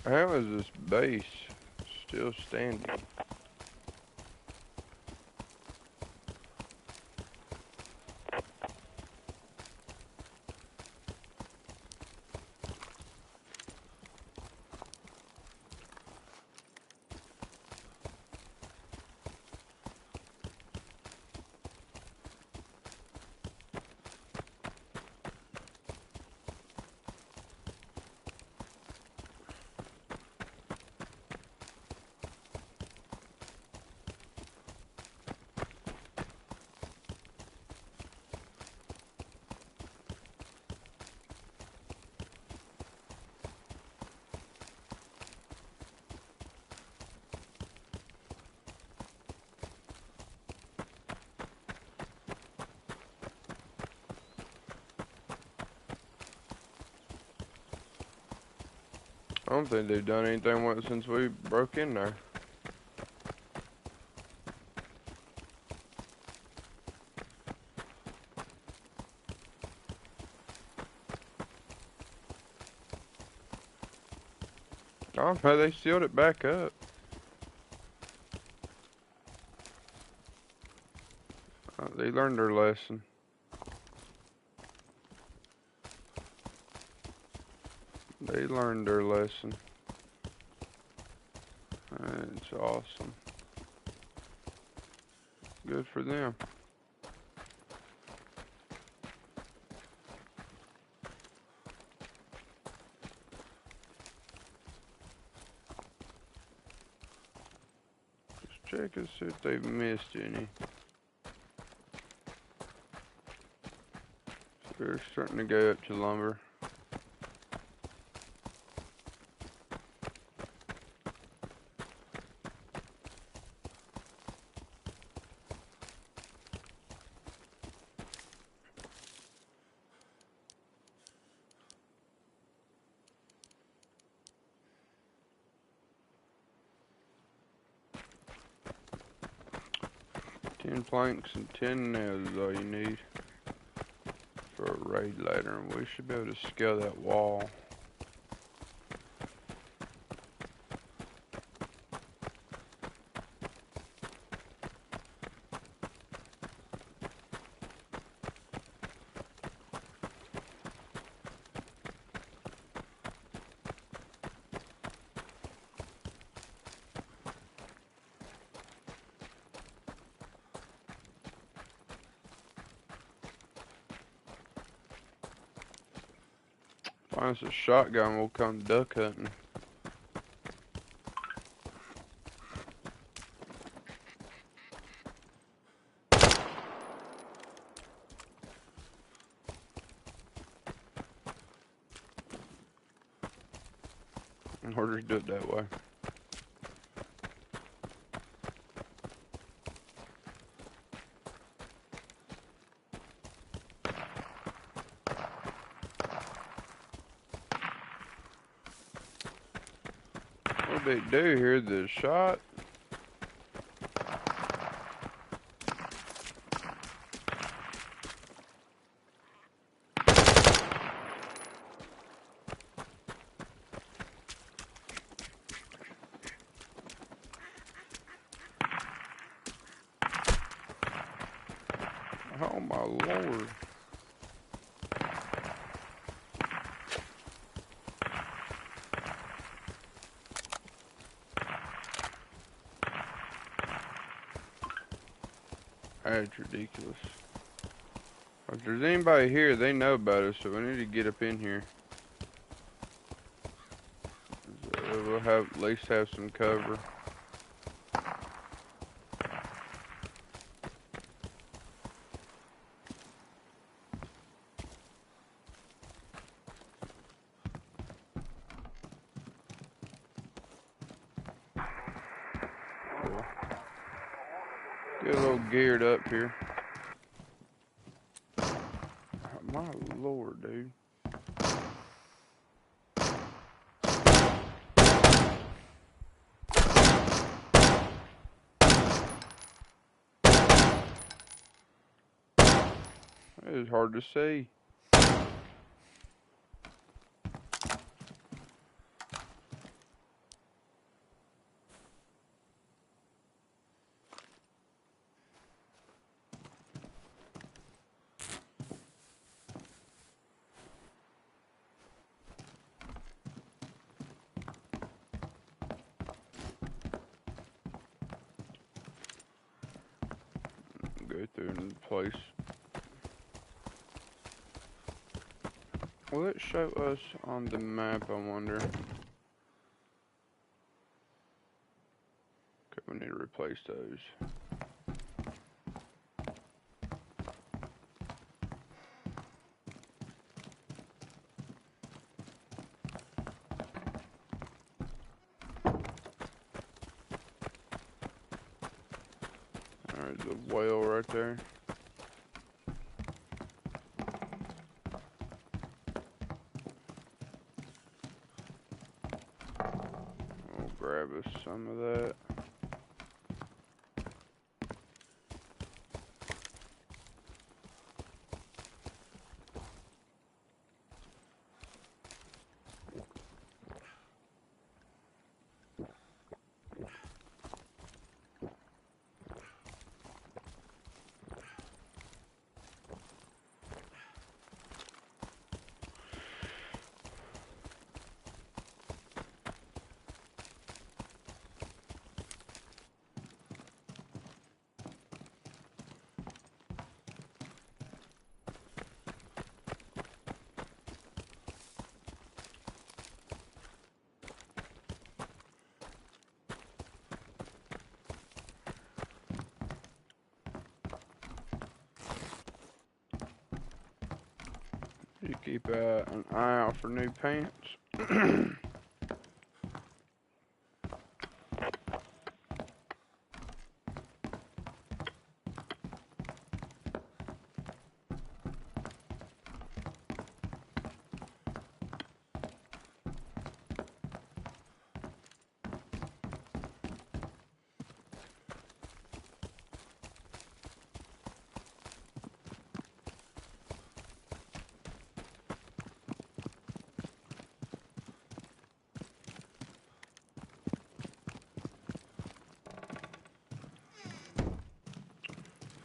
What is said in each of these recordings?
How is this base still standing? I don't think they've done anything with it since we broke in there. Oh, no, they sealed it back up. They learned their lesson. They learned their lesson. It's awesome. Good for them. Just check and see if they've missed any. They're starting to go up to lumber. Planks and 10 nails is all you need for a raid ladder, and we should be able to scale that wall. Find us a shotgun, we'll come duck hunting. Or just do it that way. What they do here, the shot. Oh my lord. That's ridiculous. If there's anybody here, they know about us, so we need to get up in here. We'll have at least have some cover. Get a little geared up here. My lord, dude. It is hard to see. place. Will it show us on the map, I wonder? Okay, we need to replace those. There's a whale right there. We'll grab us some of that. You keep an eye out for new pants.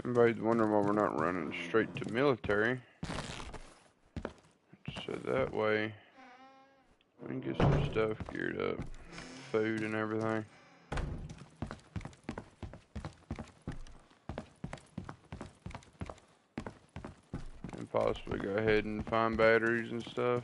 Everybody's wondering why we're not running straight to military. So that way we can get some stuff geared up. Food and everything. And possibly go ahead and find batteries and stuff.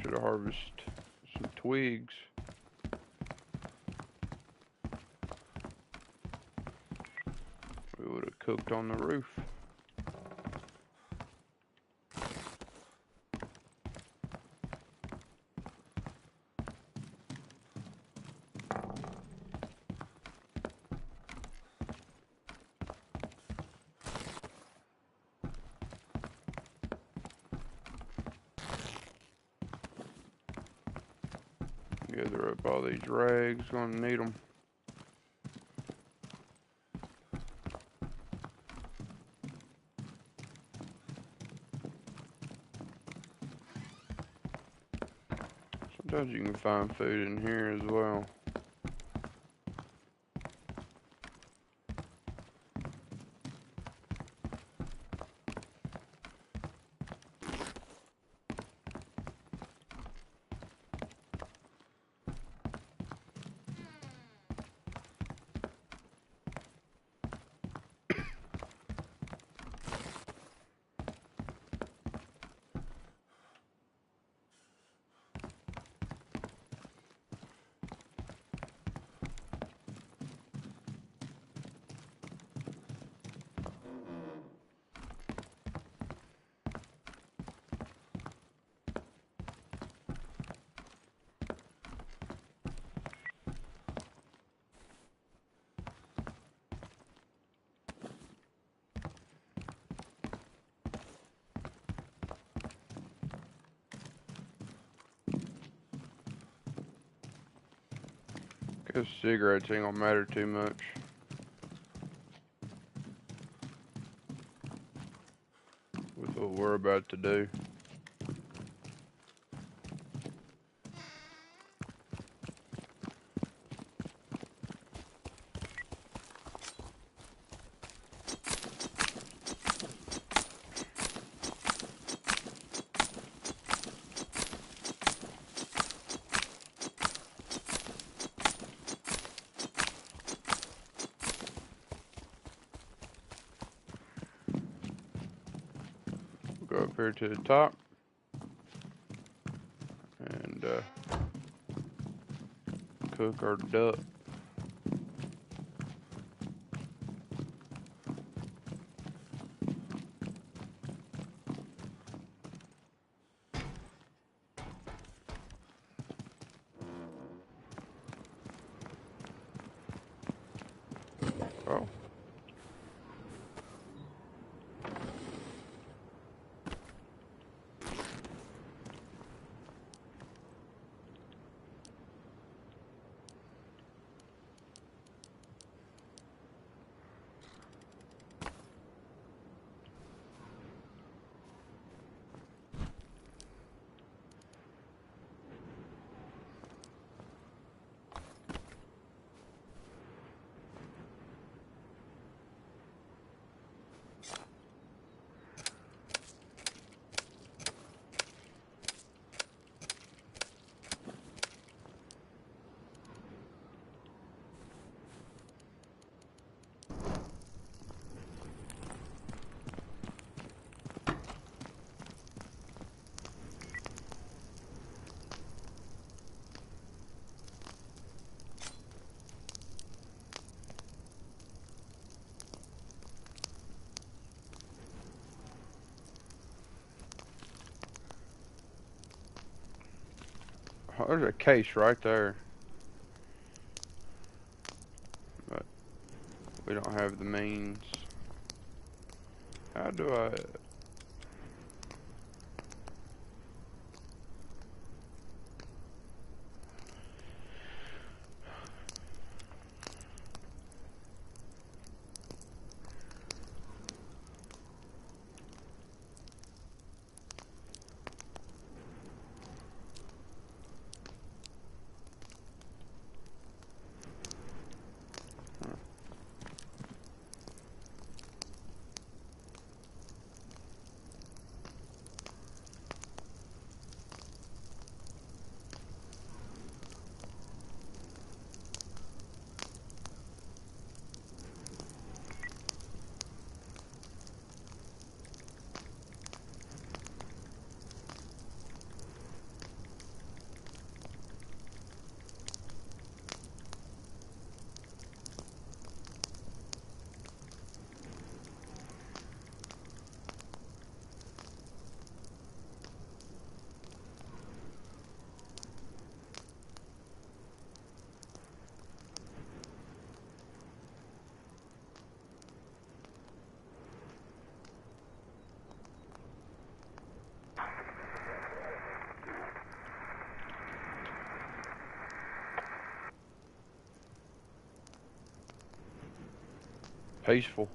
Should have harvested some twigs. We would have cooked on the roof. Gather up all these rags, gonna need them. Sometimes you can find food in here as well. Guess cigarettes ain't gonna matter too much. With what we're about to do. here to the top. And cook our duck. Oh. Oh, there's a case right there. But we don't have the means. How do I... Peaceful.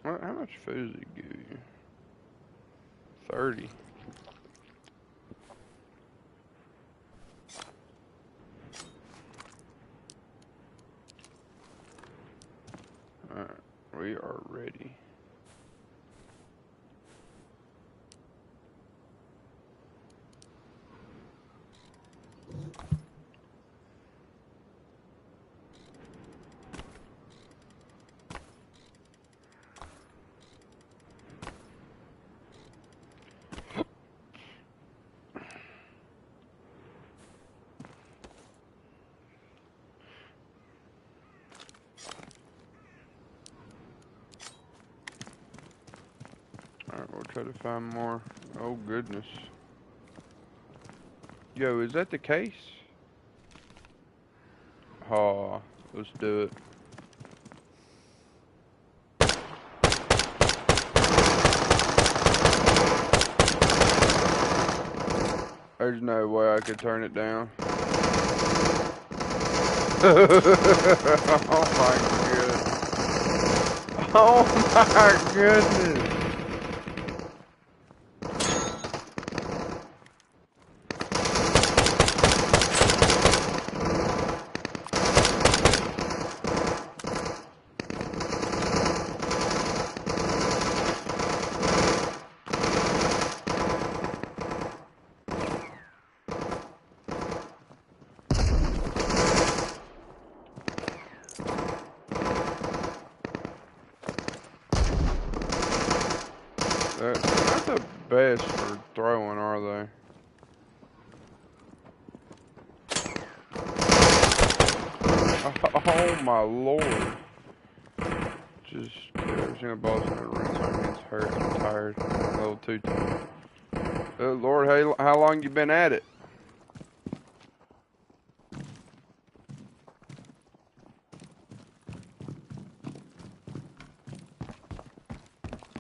How much food does it give you? 30. Alright, we are ready. Alright, we'll try to find more. Oh goodness. Yo, is that the case? Oh, let's do it. There's no way I could turn it down. Oh my goodness. Oh my goodness. They're not the best for throwing, are they? Oh my lord. Just every single boss in the room gets hurt. I'm tired. A little too tired. Oh lord, hey, how long you been at it?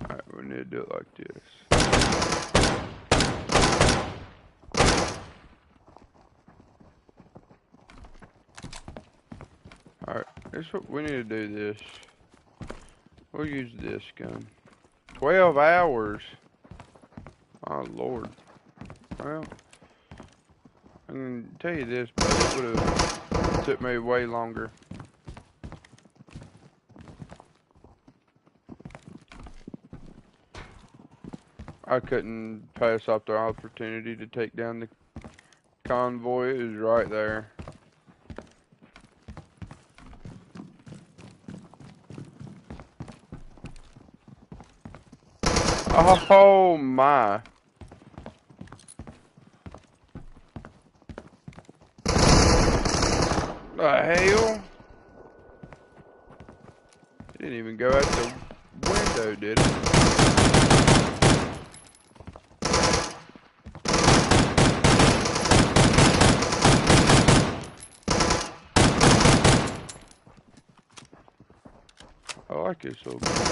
Alright, we need to do it like this. Alright, we need to do this. We'll use this gun. 12 hours. Oh lord. Well, I can tell you this, but it would have took me way longer. I couldn't pass up the opportunity to take down the convoy. It was right there. Oh my. The hell? It didn't even go out the window, did it? I like this little gun.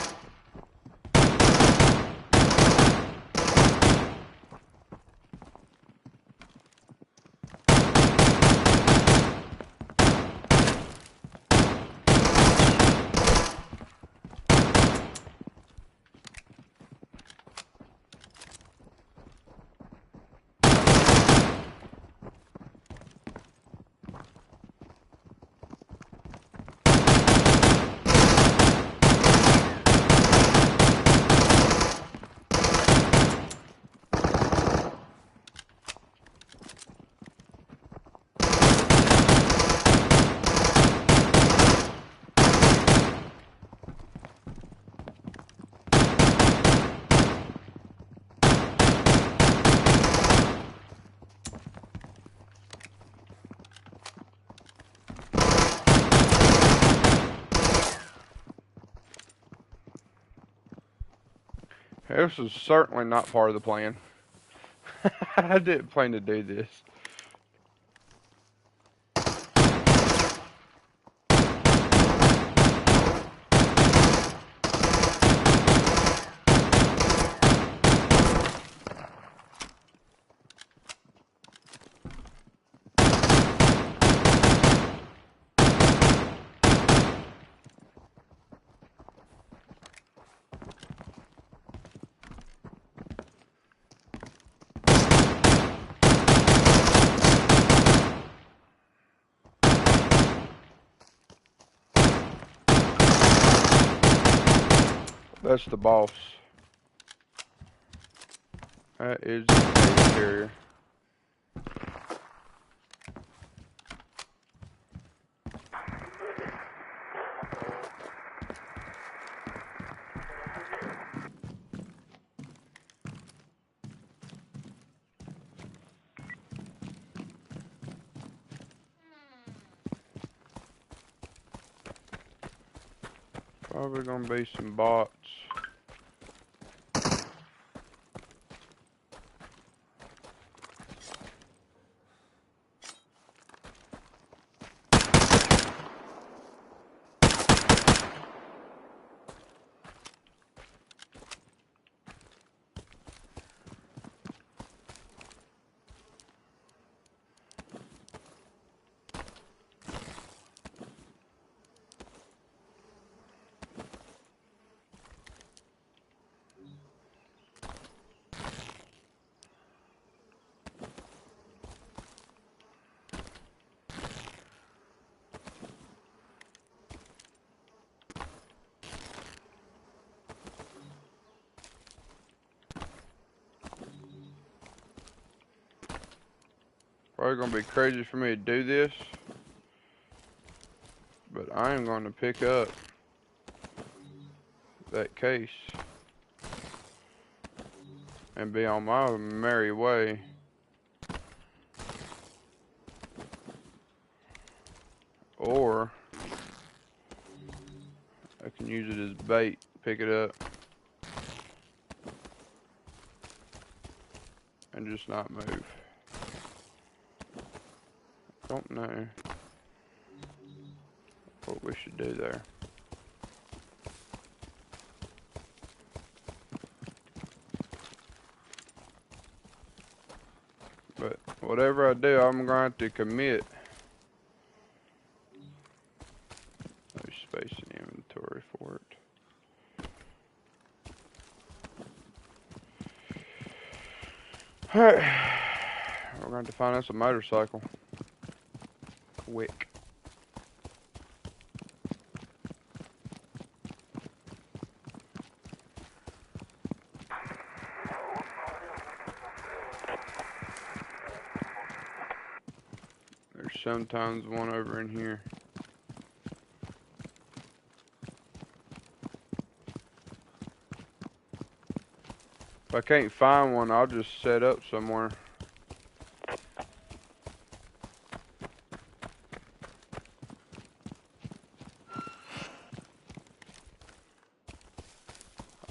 This was certainly not part of the plan. I didn't plan to do this. That's the boss. That is the case carrier. Probably gonna be some bots. Probably gonna be crazy for me to do this, but I am going to pick up that case. and be on my merry way. Or I can use it as bait, pick it up, and just not move. Don't know what we should do there. But whatever I do, I'm going to have to commit. No space in inventory for it. Alright. We're going to have to find us a motorcycle. Quick. There's sometimes one over in here. If I can't find one, I'll just set up somewhere.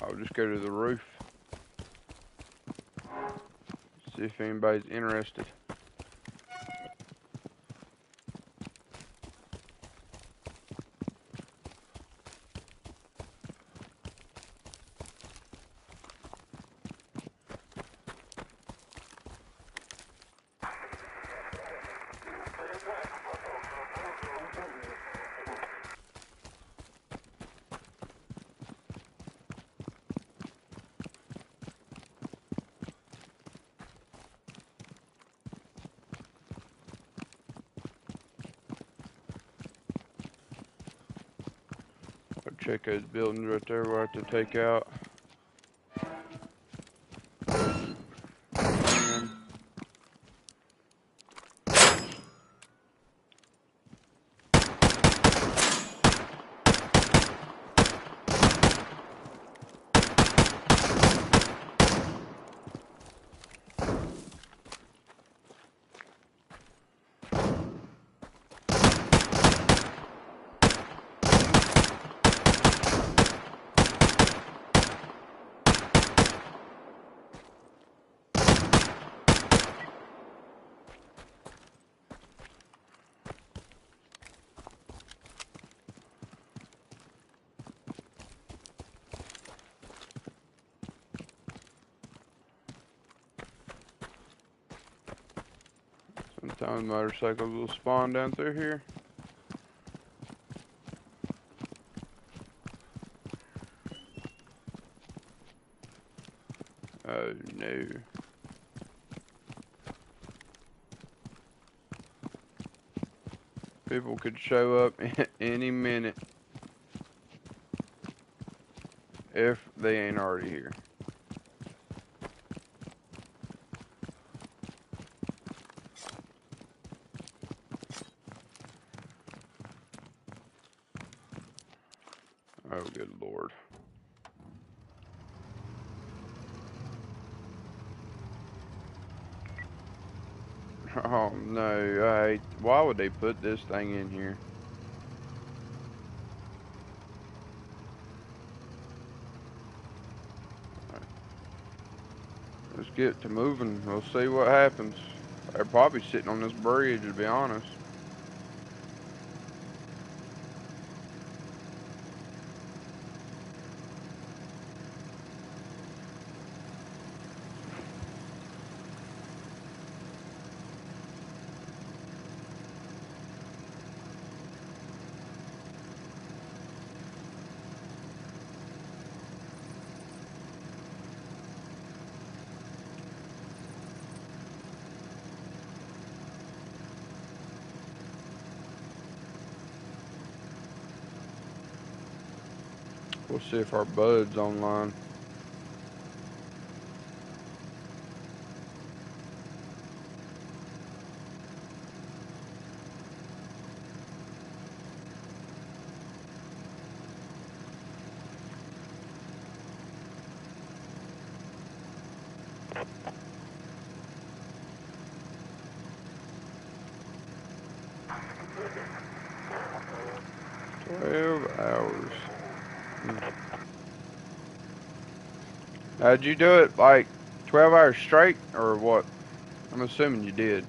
I'll just go to the roof. See if anybody's interested. Check those buildings right there we'll have to take out. Sometimes motorcycles will spawn down through here. Oh no. People could show up any minute if they ain't already here. Oh, good Lord. Oh no, why would they put this thing in here? Right. Let's get to moving. We'll see what happens. They're probably sitting on this bridge, to be honest. We'll see if our bud's online. hours. Now, did you do it like 12 hours straight or what? I'm assuming you did.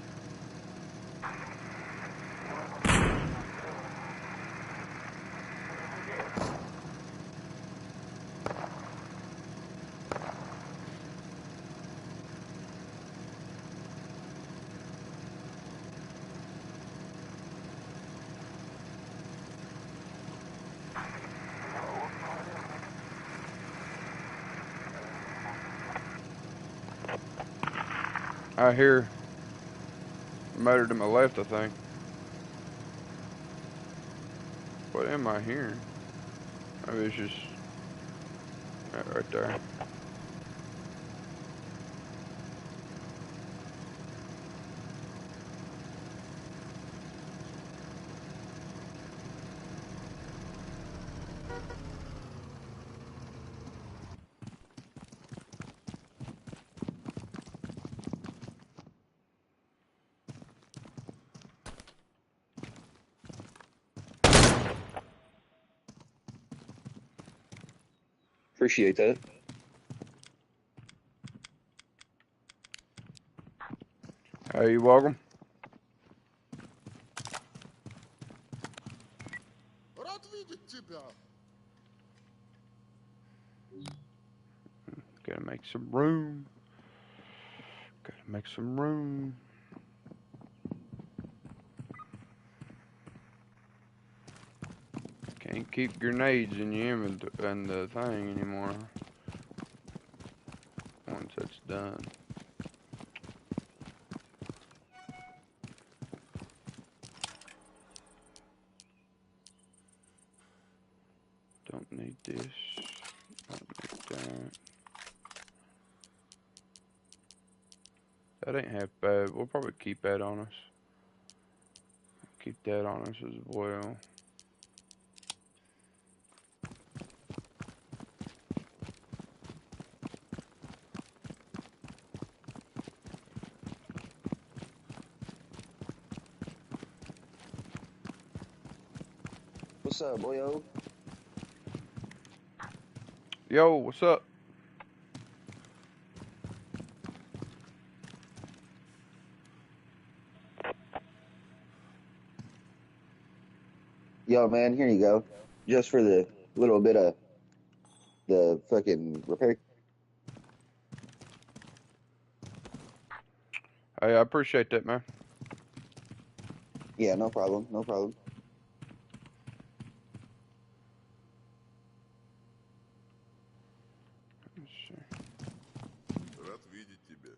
I hear a motor to my left, I think. What am I hearing? Maybe it's just right there. Appreciate that. Hey, you welcome. Gotta make some room. Gotta make some room. Can't keep grenades in the thing anymore. Once that's done. Don't need this. Don't need that. That ain't half bad. We'll probably keep that on us. Keep that on us as well. What's up, boyo? Yo, what's up? Yo, man, here you go. Just for the little bit of the fucking repair. Hey, I appreciate that, man. Yeah, no problem. No problem. Let's see. Рад видеть тебя.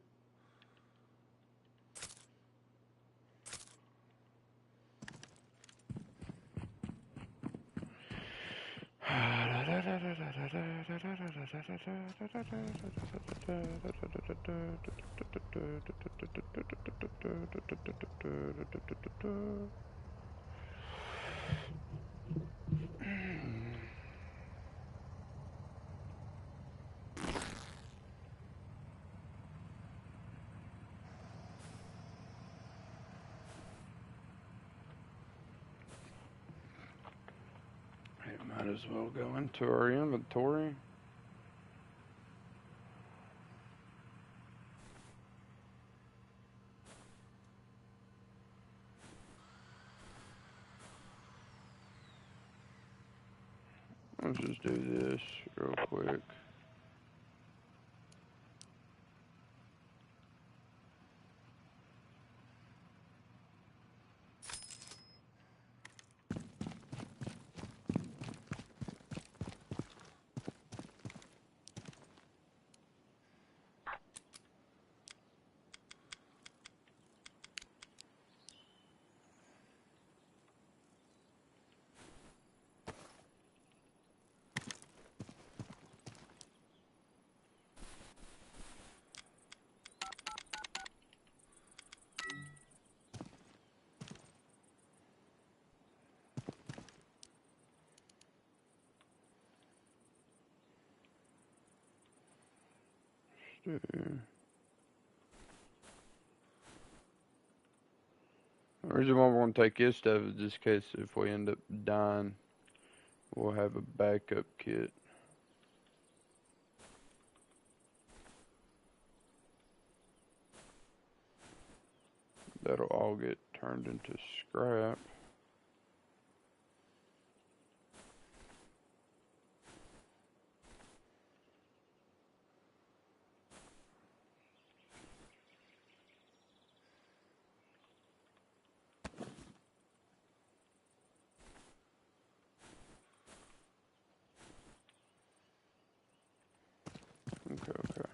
Might as well go into our inventory. Let's just do this real quick. The reason why we want to take his stuff is just in case if we end up dying, we'll have a backup kit. That'll all get turned into scrap. Okay, okay.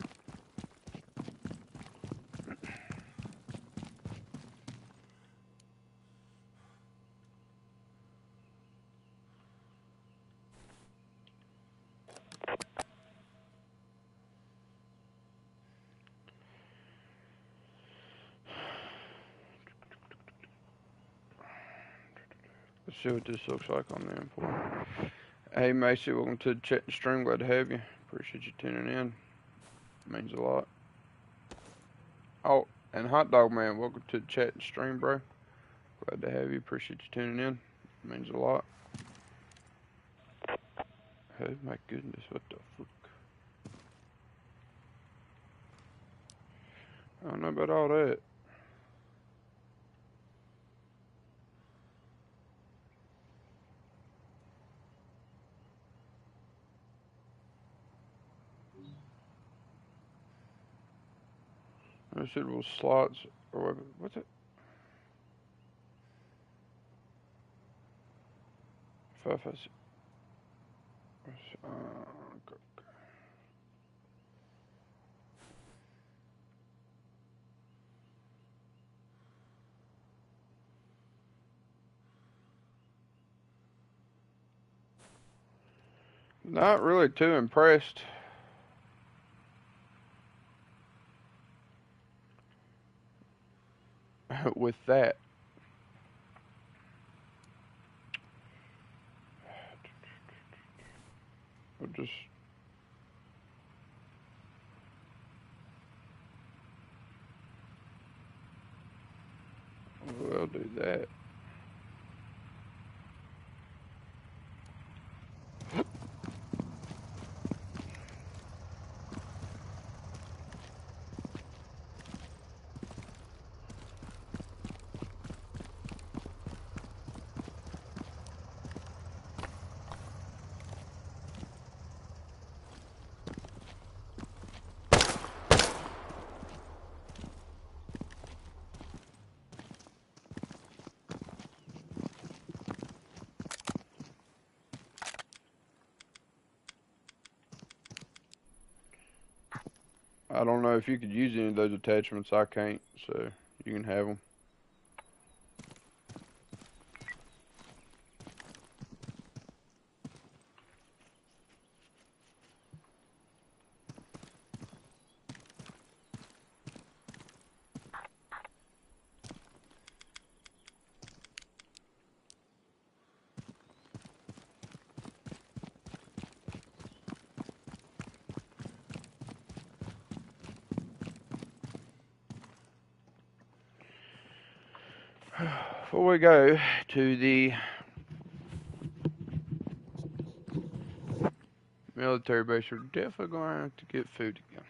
Let's see what this looks like on the import. Hey Macy, welcome to the chat and stream. Glad to have you. Appreciate you tuning in. Means a lot. Oh, and Hot Dog Man, welcome to the chat and stream, bro. Glad to have you. Appreciate you tuning in. Means a lot. Oh my goodness, what the fuck? I don't know about all that. I said well slots or what's it? Five, five, six. Okay. Not really too impressed with that. I'll just we'll do that. I don't know if you could use any of those attachments. I can't, so you can have them. Before we go to the military base, we're definitely going to have to get food again.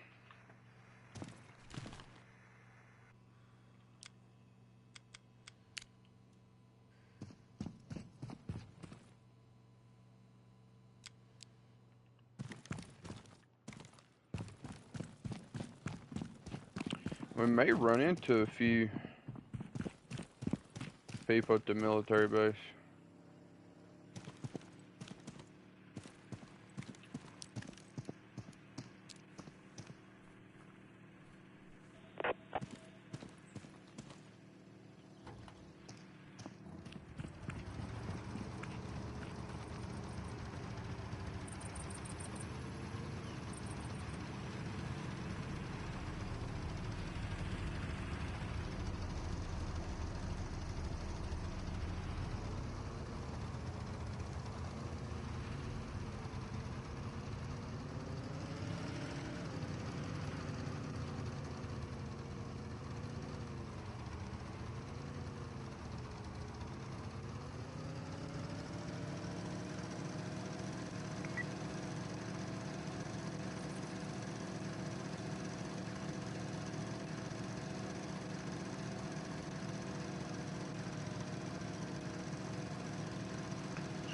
We may run into a few people at the military base.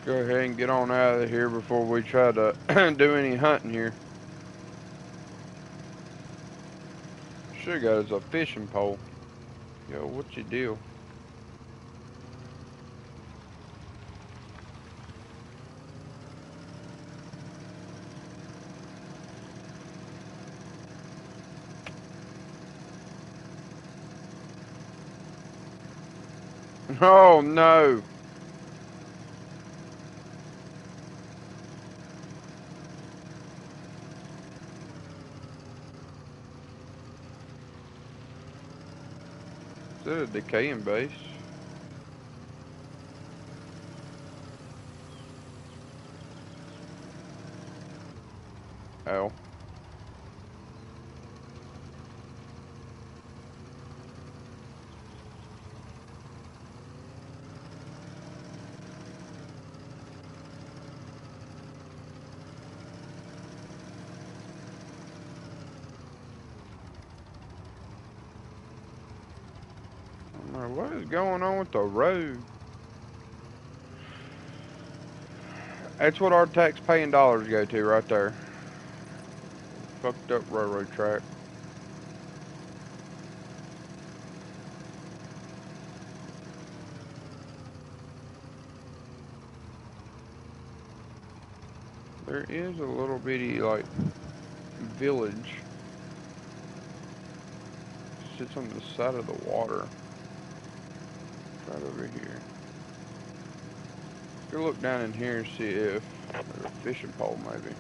Go ahead and get on out of here before we try to do any hunting here. Sure got us a fishing pole. Yo, what's your deal? Oh no! Is that a decaying base? Oh. I don't know what is going on with the road. That's what our tax-paying dollars go to right there. Fucked up railroad track. There is a little bitty, like, village. Sits on the side of the water. Right over here. Go look down in here and see if there's a fishing pole, maybe.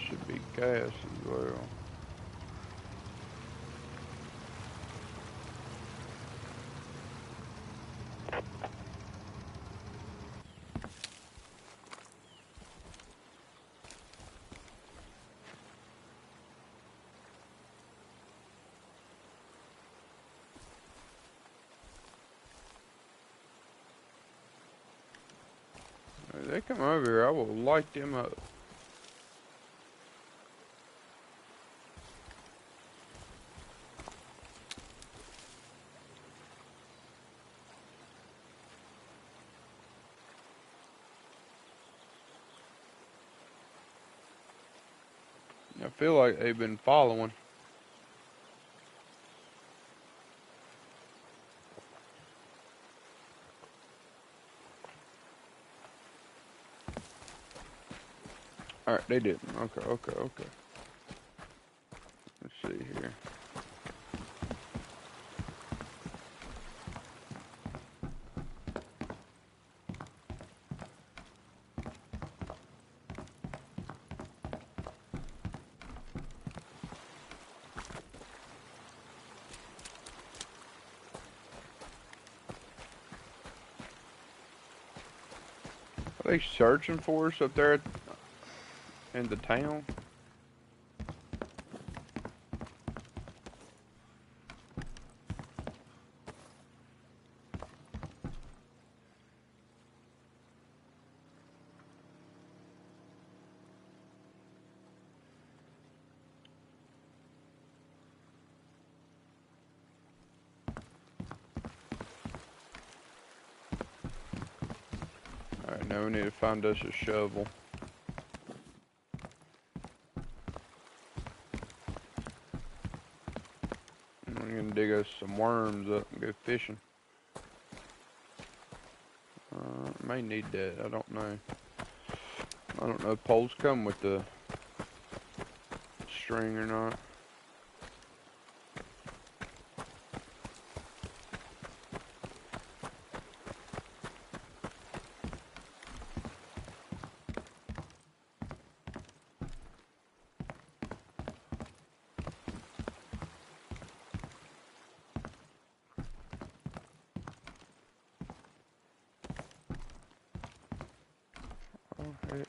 Should be gas as well. If they come over here, I will light them up. I feel like they've been following. Alright, they didn't. Okay. Let's see here. Are they searching for us up there in the town? Alright, now we need to find us a shovel. And we're gonna dig us some worms up and go fishing. May need that, I don't know. I don't know if poles come with the string or not. Oh, heck.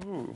Oh.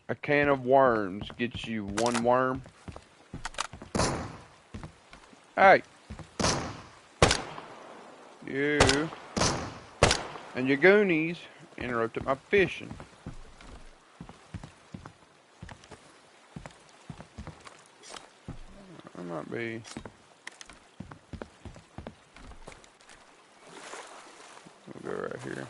A can of worms gets you 1 worm. Hey! You and your goonies interrupted my fishing. I might be... We'll go right here.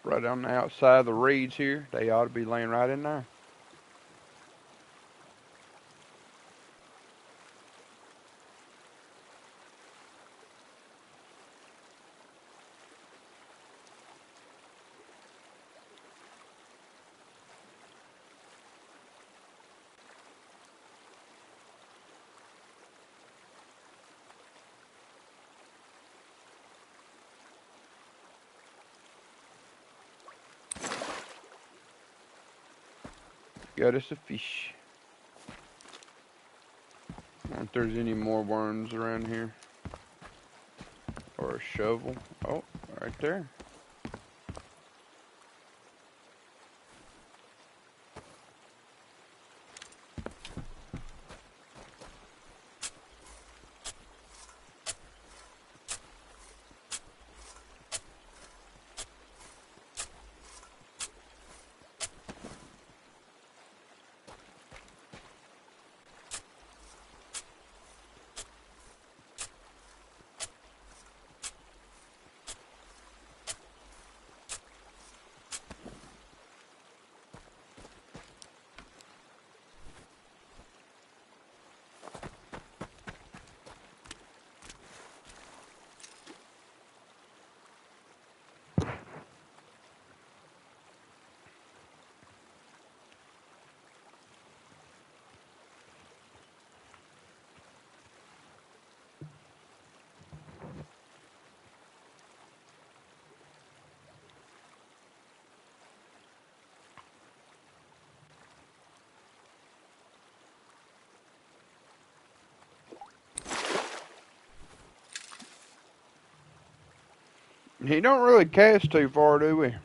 Right on the outside of the reeds here. They ought to be laying right in there. Got us a fish. I wonder if there's any more worms around here. Or a shovel. Oh, right there. He don't really cast too far, do we?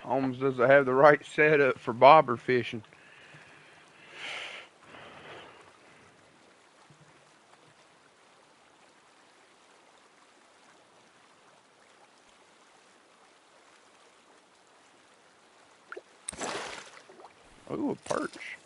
Holmes doesn't have the right setup for bobber fishing. Ooh, a perch.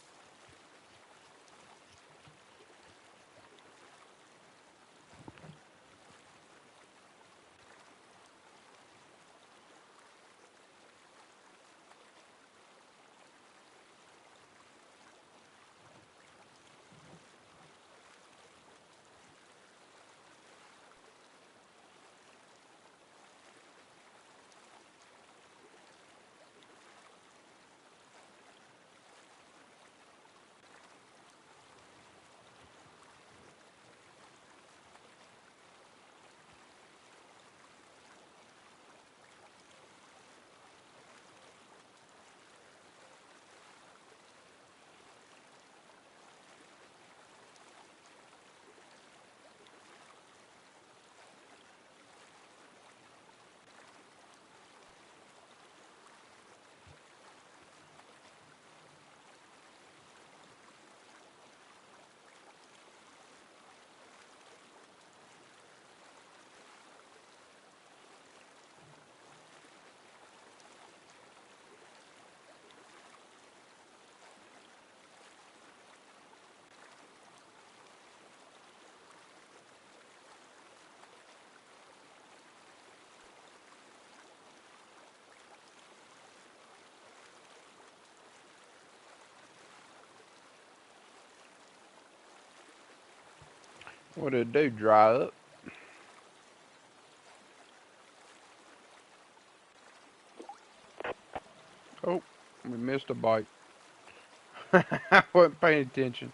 What did it do? Dry up? Oh, we missed a bite. I wasn't paying attention.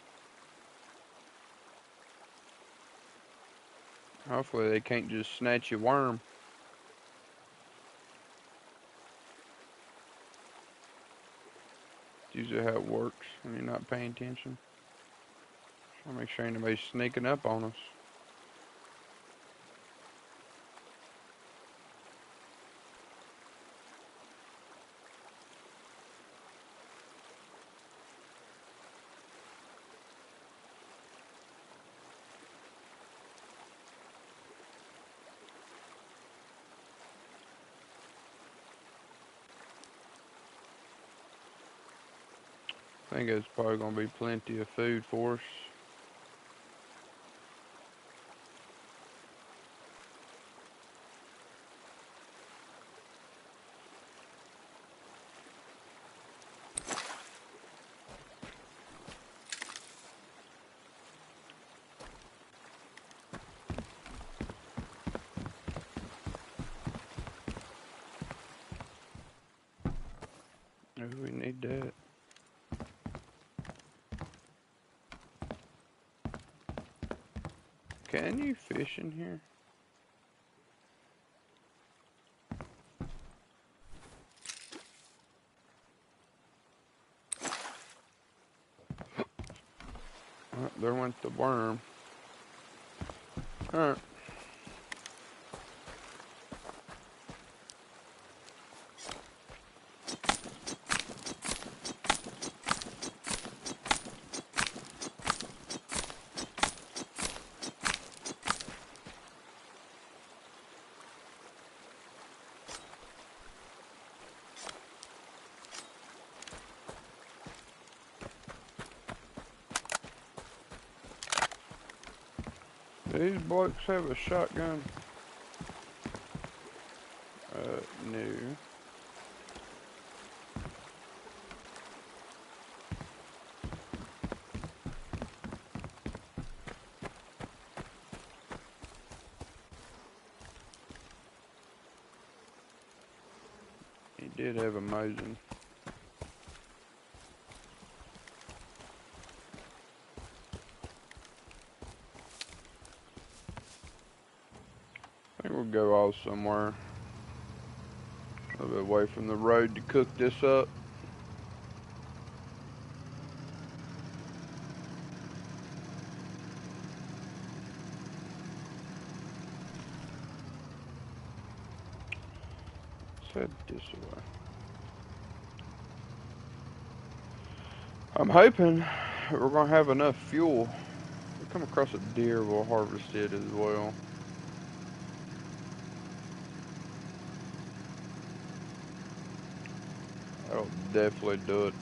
Hopefully they can't just snatch your worm. It's usually how it works when you're not paying attention. Trying to make sure anybody's sneaking up on us. I think there's probably going to be plenty of food for us. Maybe we need that. Can you fish in here? Oh, there went the worm. Alright. These blokes have a shotgun. No. He did have a Mosin. I think we'll go off somewhere a little bit away from the road to cook this up. Let's head this way. I'm hoping we're going to have enough fuel. If we come across a deer, we'll harvest it as well. That'll definitely do it.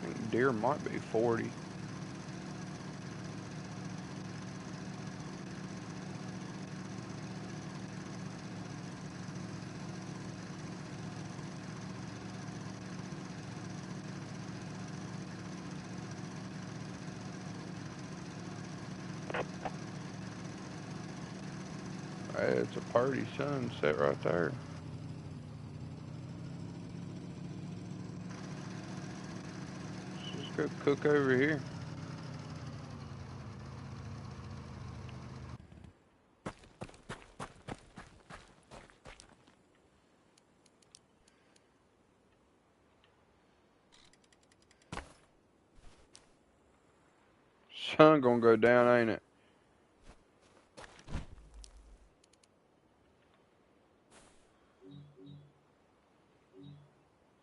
I think deer might be 40. Hey, it's a pretty sunset right there. Let's just go cook over here. Sun gonna go down, ain't it?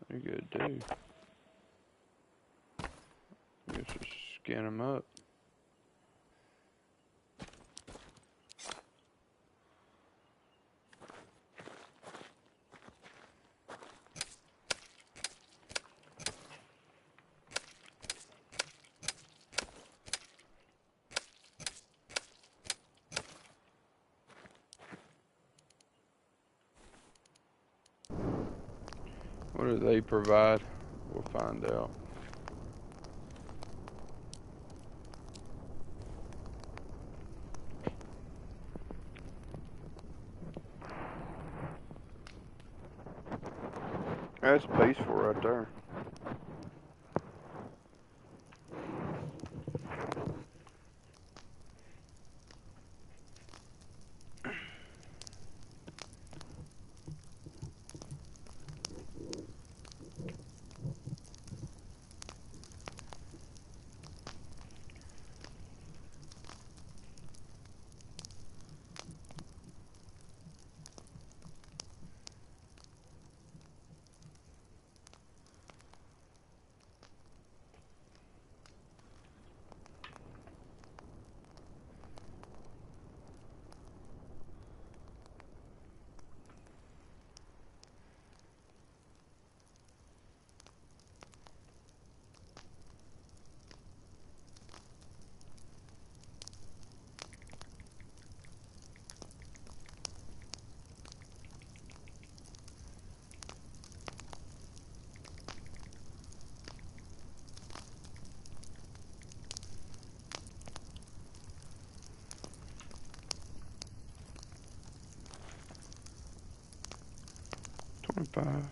What you gonna do? I guess just skin them up. What do they provide? We'll find out. That's peaceful right there. 25.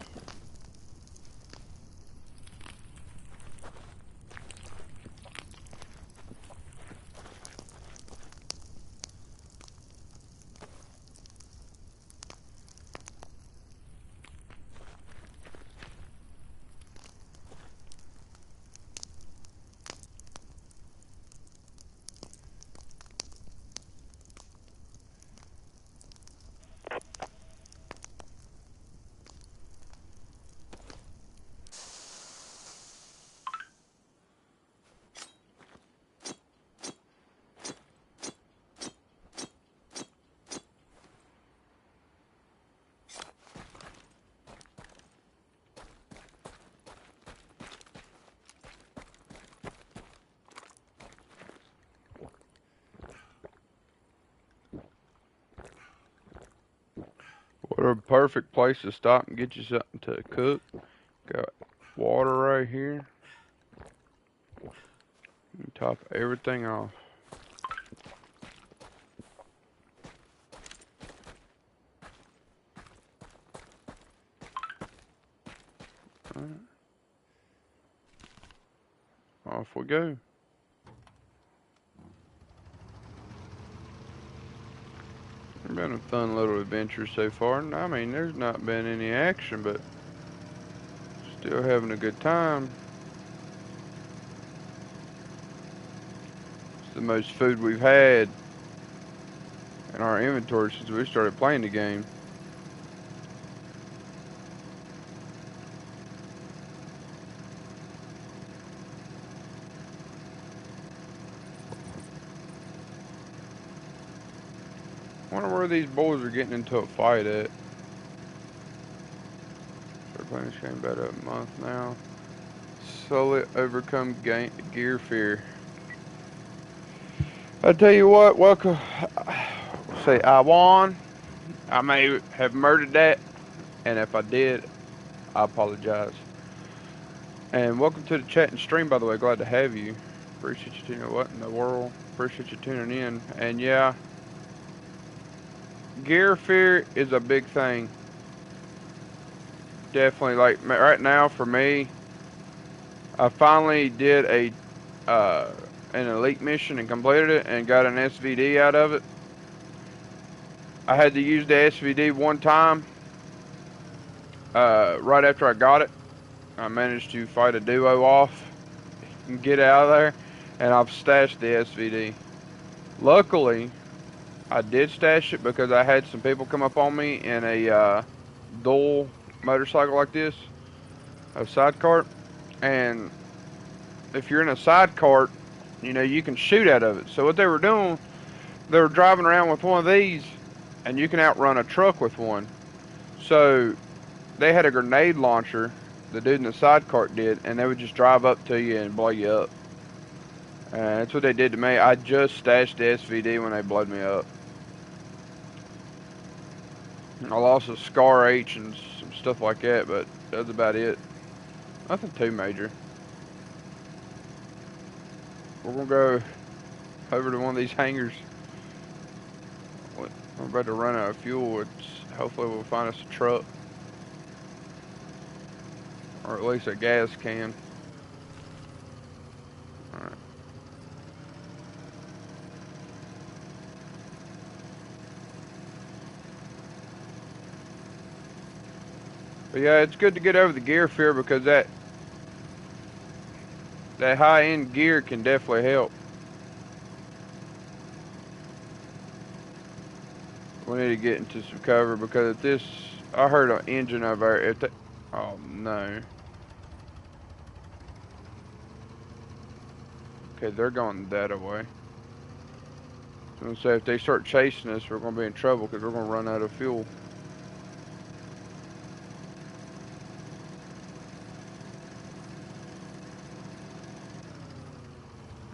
What a perfect place to stop and get you something to cook. Got water right here. You top everything off. Alright. Off we go. It's been a fun little adventure so far. I mean, there's not been any action, but still having a good time. It's the most food we've had in our inventory since we started playing the game. Wonder where these boys are getting into a fight at. Started playing this game about a month now. Slowly overcome gear fear. I tell you what, welcome. Say I won. I may have murdered that, and if I did, I apologize. And welcome to the chat and stream, by the way. Glad to have you. Appreciate you tuning in. What in the world? Appreciate you tuning in. And yeah, gear fear is a big thing. Definitely, like right now for me, I finally did an elite mission and completed it and got an SVD out of it. I had to use the SVD one time. Right after I got it, I managed to fight a duo off and get out of there, and I've stashed the SVD. Luckily, I did stash it because I had some people come up on me in a dual motorcycle like this, a side cart, and if you're in a side cart, you know, you can shoot out of it. So what they were doing, they were driving around with one of these, and you can outrun a truck with one. So they had a grenade launcher, the dude in the side cart did, and they would just drive up to you and blow you up. And that's what they did to me. I just stashed the SVD when they blowed me up. I lost a Scar H and some stuff like that, but that's about it. Nothing too major. We're gonna go over to one of these hangars. We're about to run out of fuel. Hopefully we'll find us a truck. Or at least a gas can. Alright. But yeah, it's good to get over the gear fear because that high-end gear can definitely help. We need to get into some cover because if this, I heard an engine over there. If they, oh no. Okay, they're going that way. So I'm gonna say if they start chasing us, we're gonna be in trouble because we're gonna run out of fuel.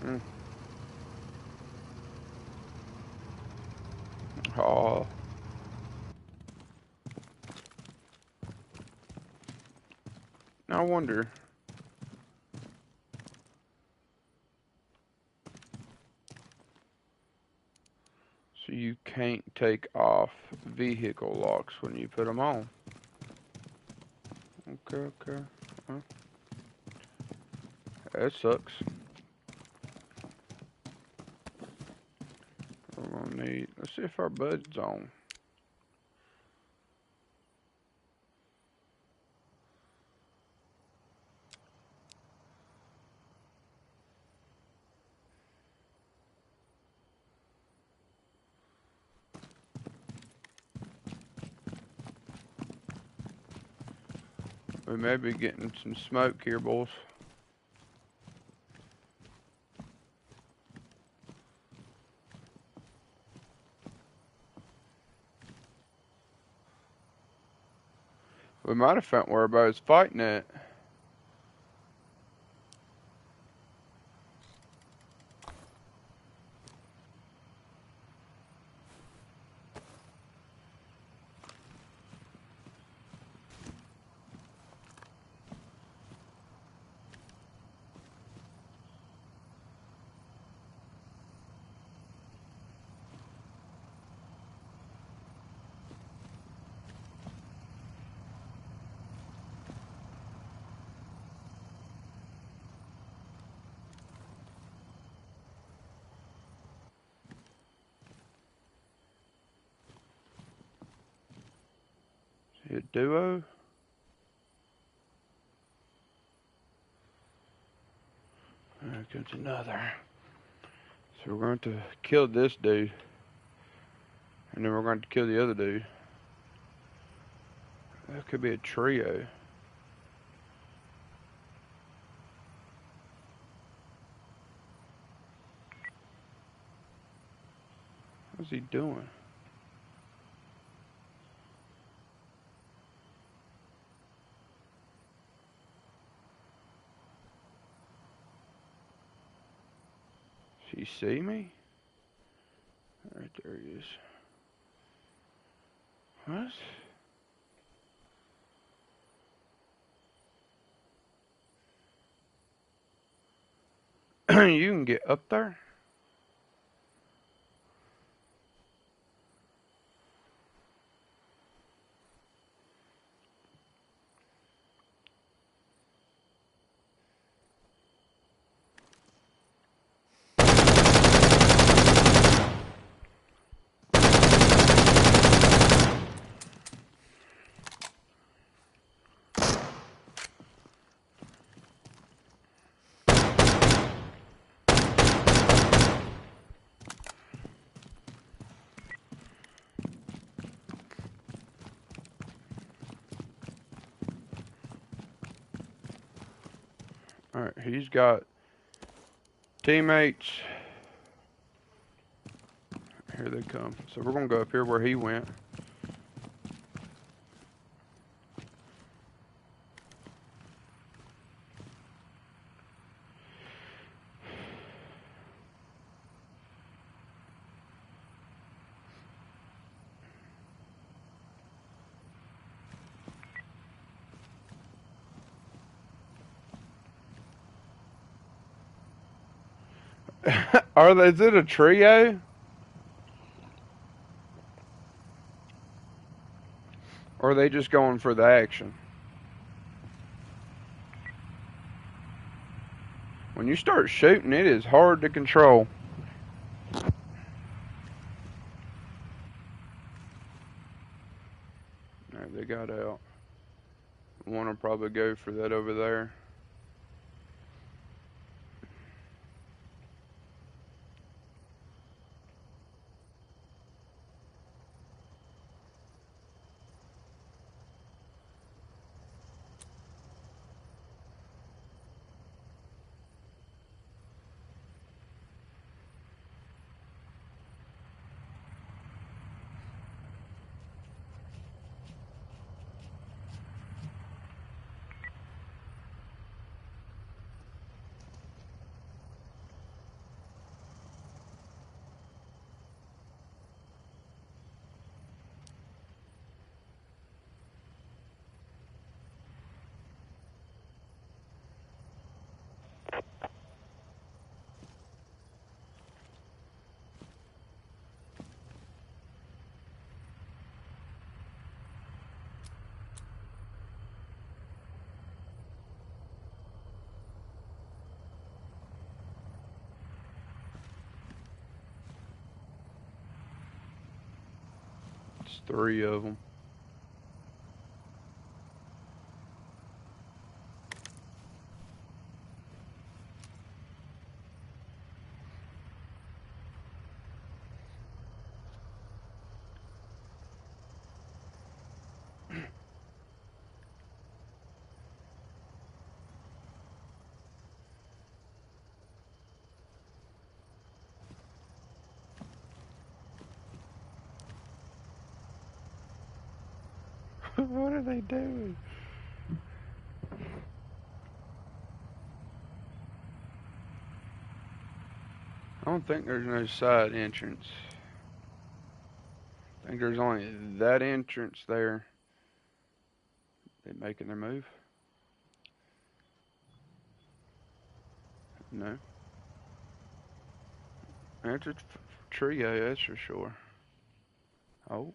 Mm. Oh. I wonder. So you can't take off vehicle locks when you put them on. Okay. Well, that sucks. We're gonna need. Let's see if our bud's on. We may be getting some smoke here, boys. We might have found where everybody's fighting at. A duo. There comes another. So we're going to kill this dude. And then we're going to kill the other dude. That could be a trio. What's he doing? She see me? Right there he is. What? You can get up there? Alright, he's got teammates. Here they come. So we're going to go up here where he went. Is it a trio? Or are they just going for the action? When you start shooting, it is hard to control. Alright, they got out. One will probably go for that over there. 3 of them. What are they doing? I don't think there's no side entrance. I think there's only that entrance there. They making their move? No. That's a trio, that's for sure. Oh.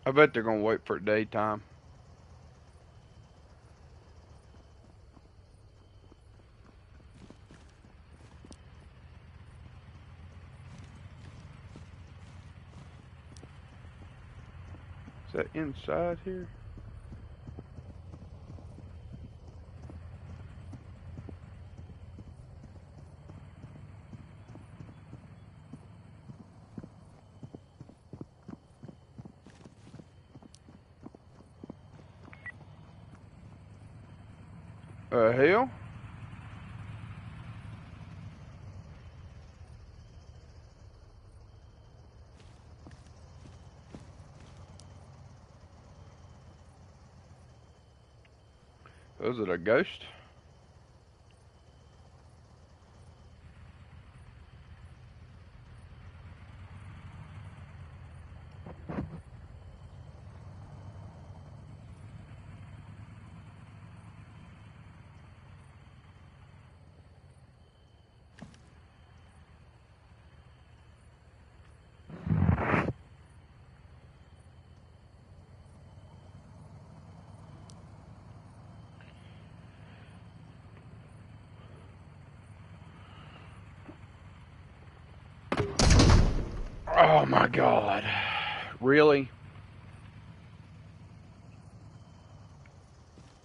I bet they're gonna wait for daytime. Is that inside here? Hell? Was it a ghost? Oh my god. Really?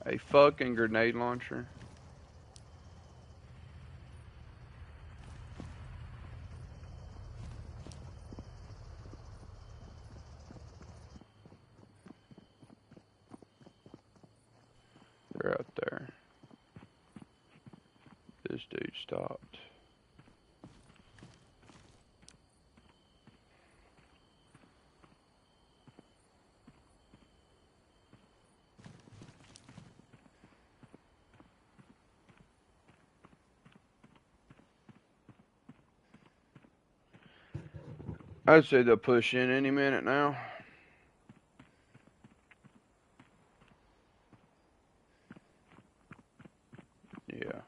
A fucking grenade launcher? They're out there. This dude stopped. I'd say they'll push in any minute now. Yeah.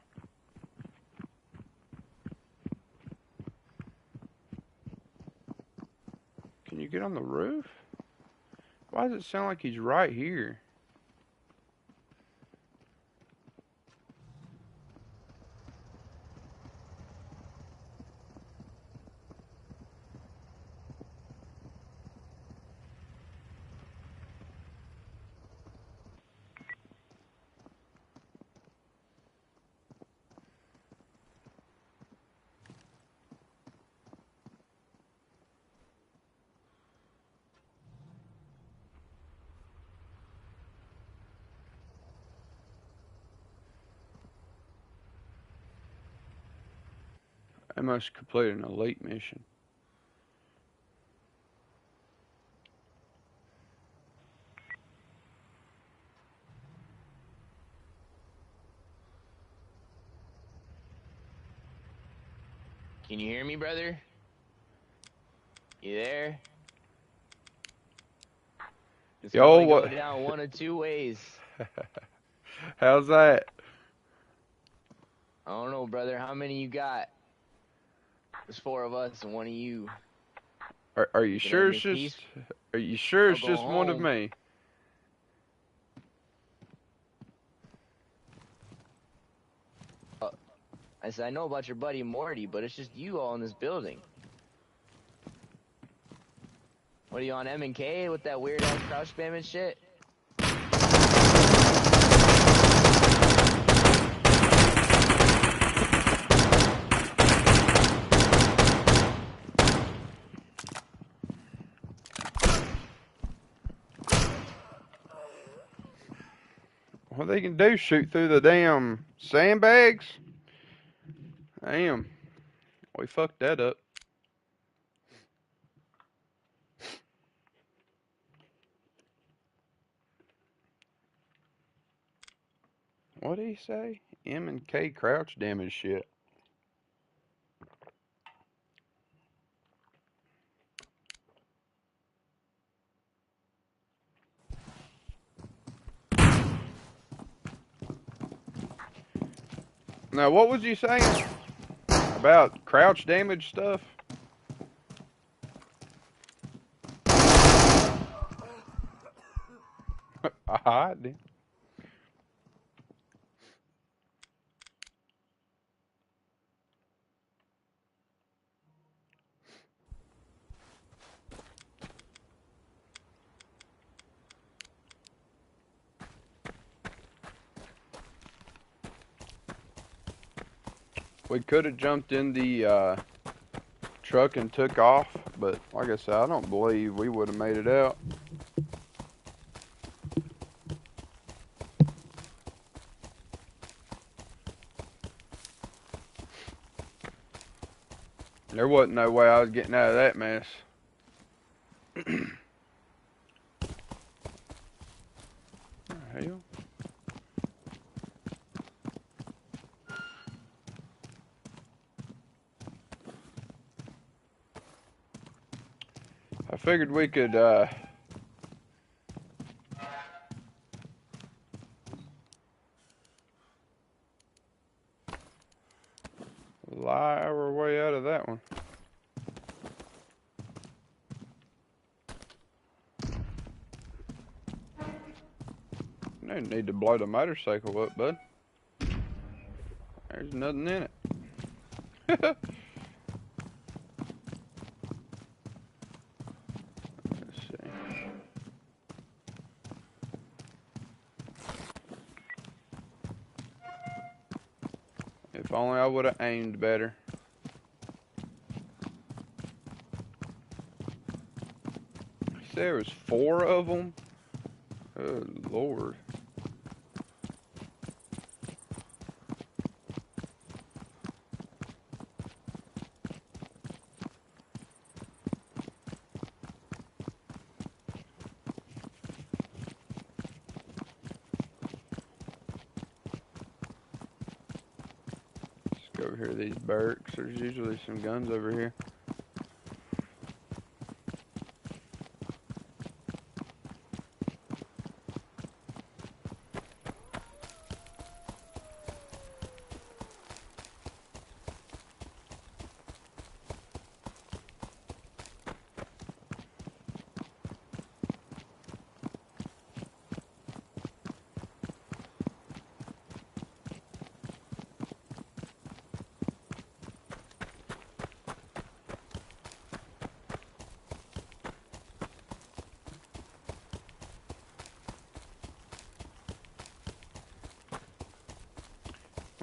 Can you get on the roof? Why does it sound like he's right here? I must complete an elite mission. Can you hear me, brother? You there? It's Yo, gonna what? go down one of two ways. How's that? I don't know, brother. How many you got? There's 4 of us and 1 of you. Are you Can sure end it's this peace? just? Are you sure it's I'll go just one of home. me? I said, I know about your buddy Morty, but it's just you all in this building. What are you on M&K with that weird ass crouch spamming shit? What they can do? Shoot through the damn sandbags? Damn, we fucked that up. What did he say? M&K crouch damage shit. Now, what was you saying about crouch damage stuff? I did. We could have jumped in the truck and took off, but like I said, I don't believe we would have made it out. There wasn't no way I was getting out of that mess. Hell. I figured we could lie our way out of that one. No need to blow the motorcycle up, bud. There's nothing in it. Let's see. If only I would have aimed better. There was 4 of them. Good Lord. Let's go over here to these barracks. There's usually some guns over here.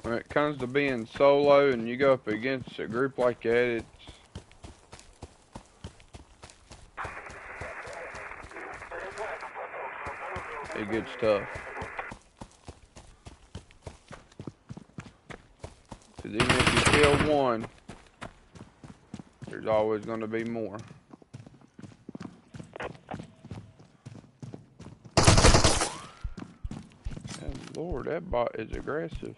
When it comes to being solo and you go up against a group like that, it gets tough. Because even if you kill one, there's always going to be more. And Lord, that bot is aggressive.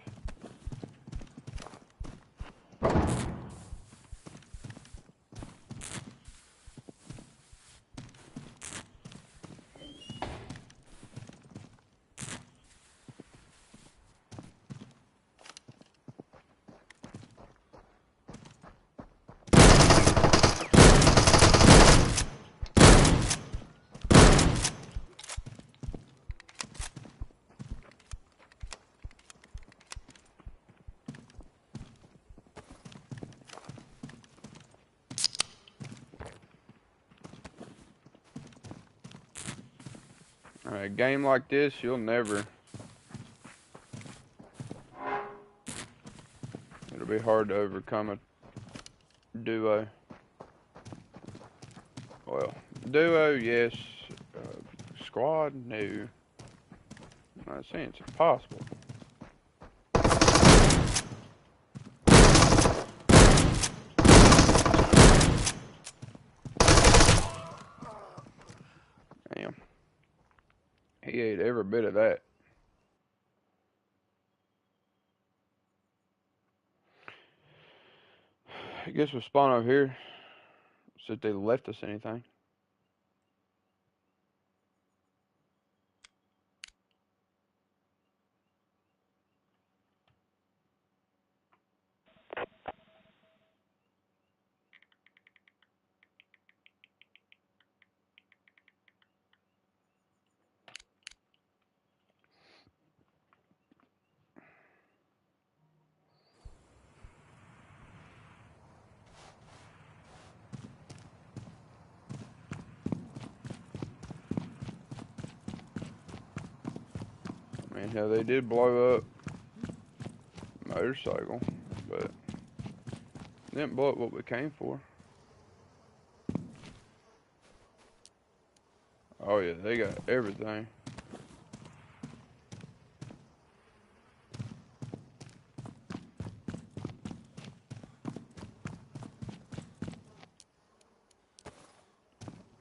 A game like this, you'll never. It'll be hard to overcome a duo. Well, duo, yes. Squad, no. I'm not saying it's impossible. Damn. He ate every bit of that. I guess we'll spawn over here. See if they left us anything. I mean, hell, they did blow up motorcycle, but they didn't blow up what we came for. Oh yeah, they got everything.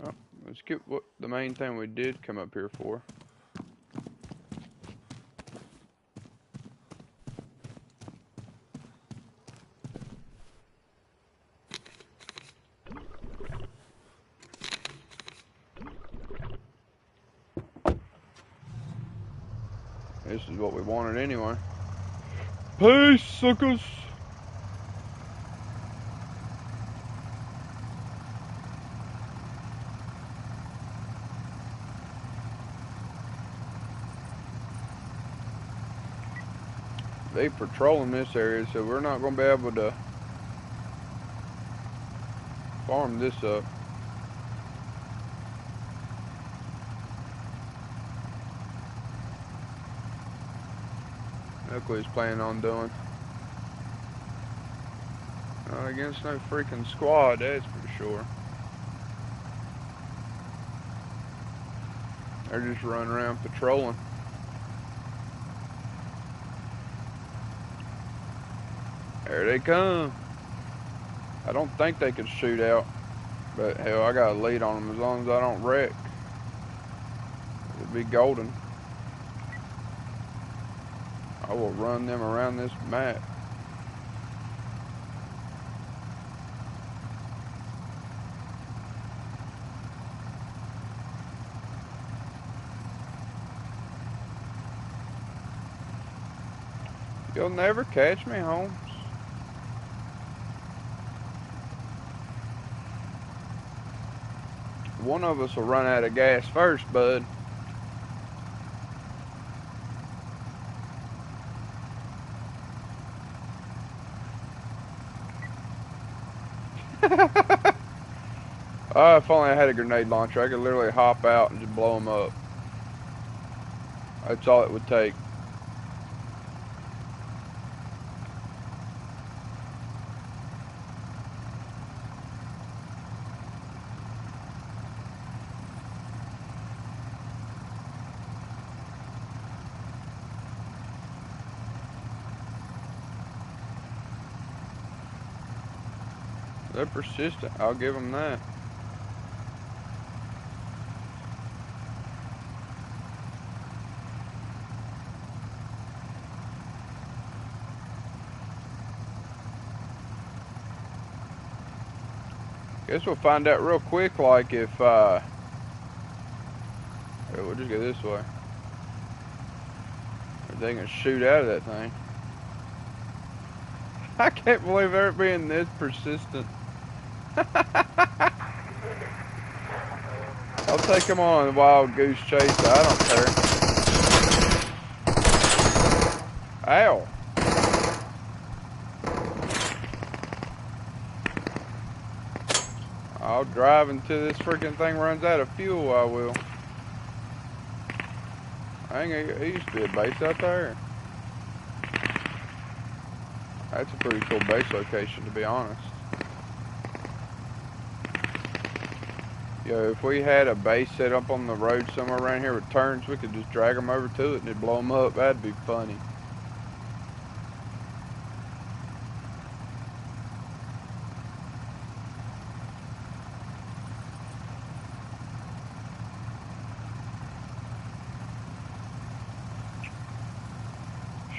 Oh, let's get what the main thing we did come up here for. This is what we wanted anyway. Peace, suckers! They patrolling this area, so we're not going to be able to farm this up. Look what he's planning on doing. Not against no freaking squad, that's for sure. They're just running around patrolling. There they come. I don't think they could shoot out, but hell, I got a lead on them as long as I don't wreck. It'll be golden. I will run them around this map. You'll never catch me, Holmes. One of us will run out of gas first, bud. Oh, if only I had a grenade launcher, I could literally hop out and just blow them up. That's all it would take. They're persistent, I'll give them that. Guess we'll find out real quick, like if, we'll just go this way. If they can shoot out of that thing. I can't believe they're being this persistent. I'll take them on a wild goose chase, I don't care. Ow. I'll drive until this freaking thing runs out of fuel, I will. I think there used to be a base out there. That's a pretty cool base location, to be honest. Yo, if we had a base set up on the road somewhere around here with turns, we could just drag them over to it and it'd blow them up. That'd be funny.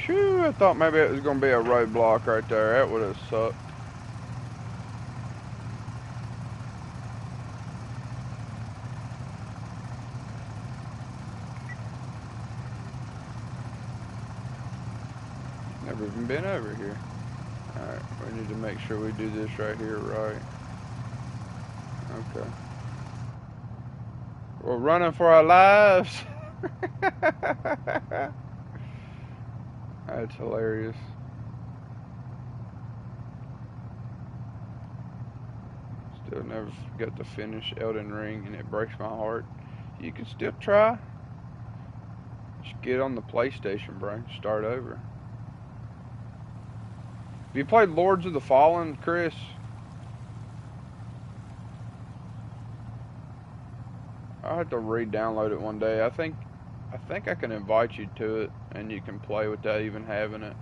Shoo, I thought maybe it was going to be a roadblock right there. That would have sucked. Never even been over here. Alright, we need to make sure we do this right here right. Okay. We're running for our lives. That's hilarious. Still never got to finish Elden Ring and it breaks my heart. You can still try. Just get on the PlayStation, bro. Start over. Have you played Lords of the Fallen, Chris? I'll have to re-download it one day. I think I can invite you to it and you can play without even having it.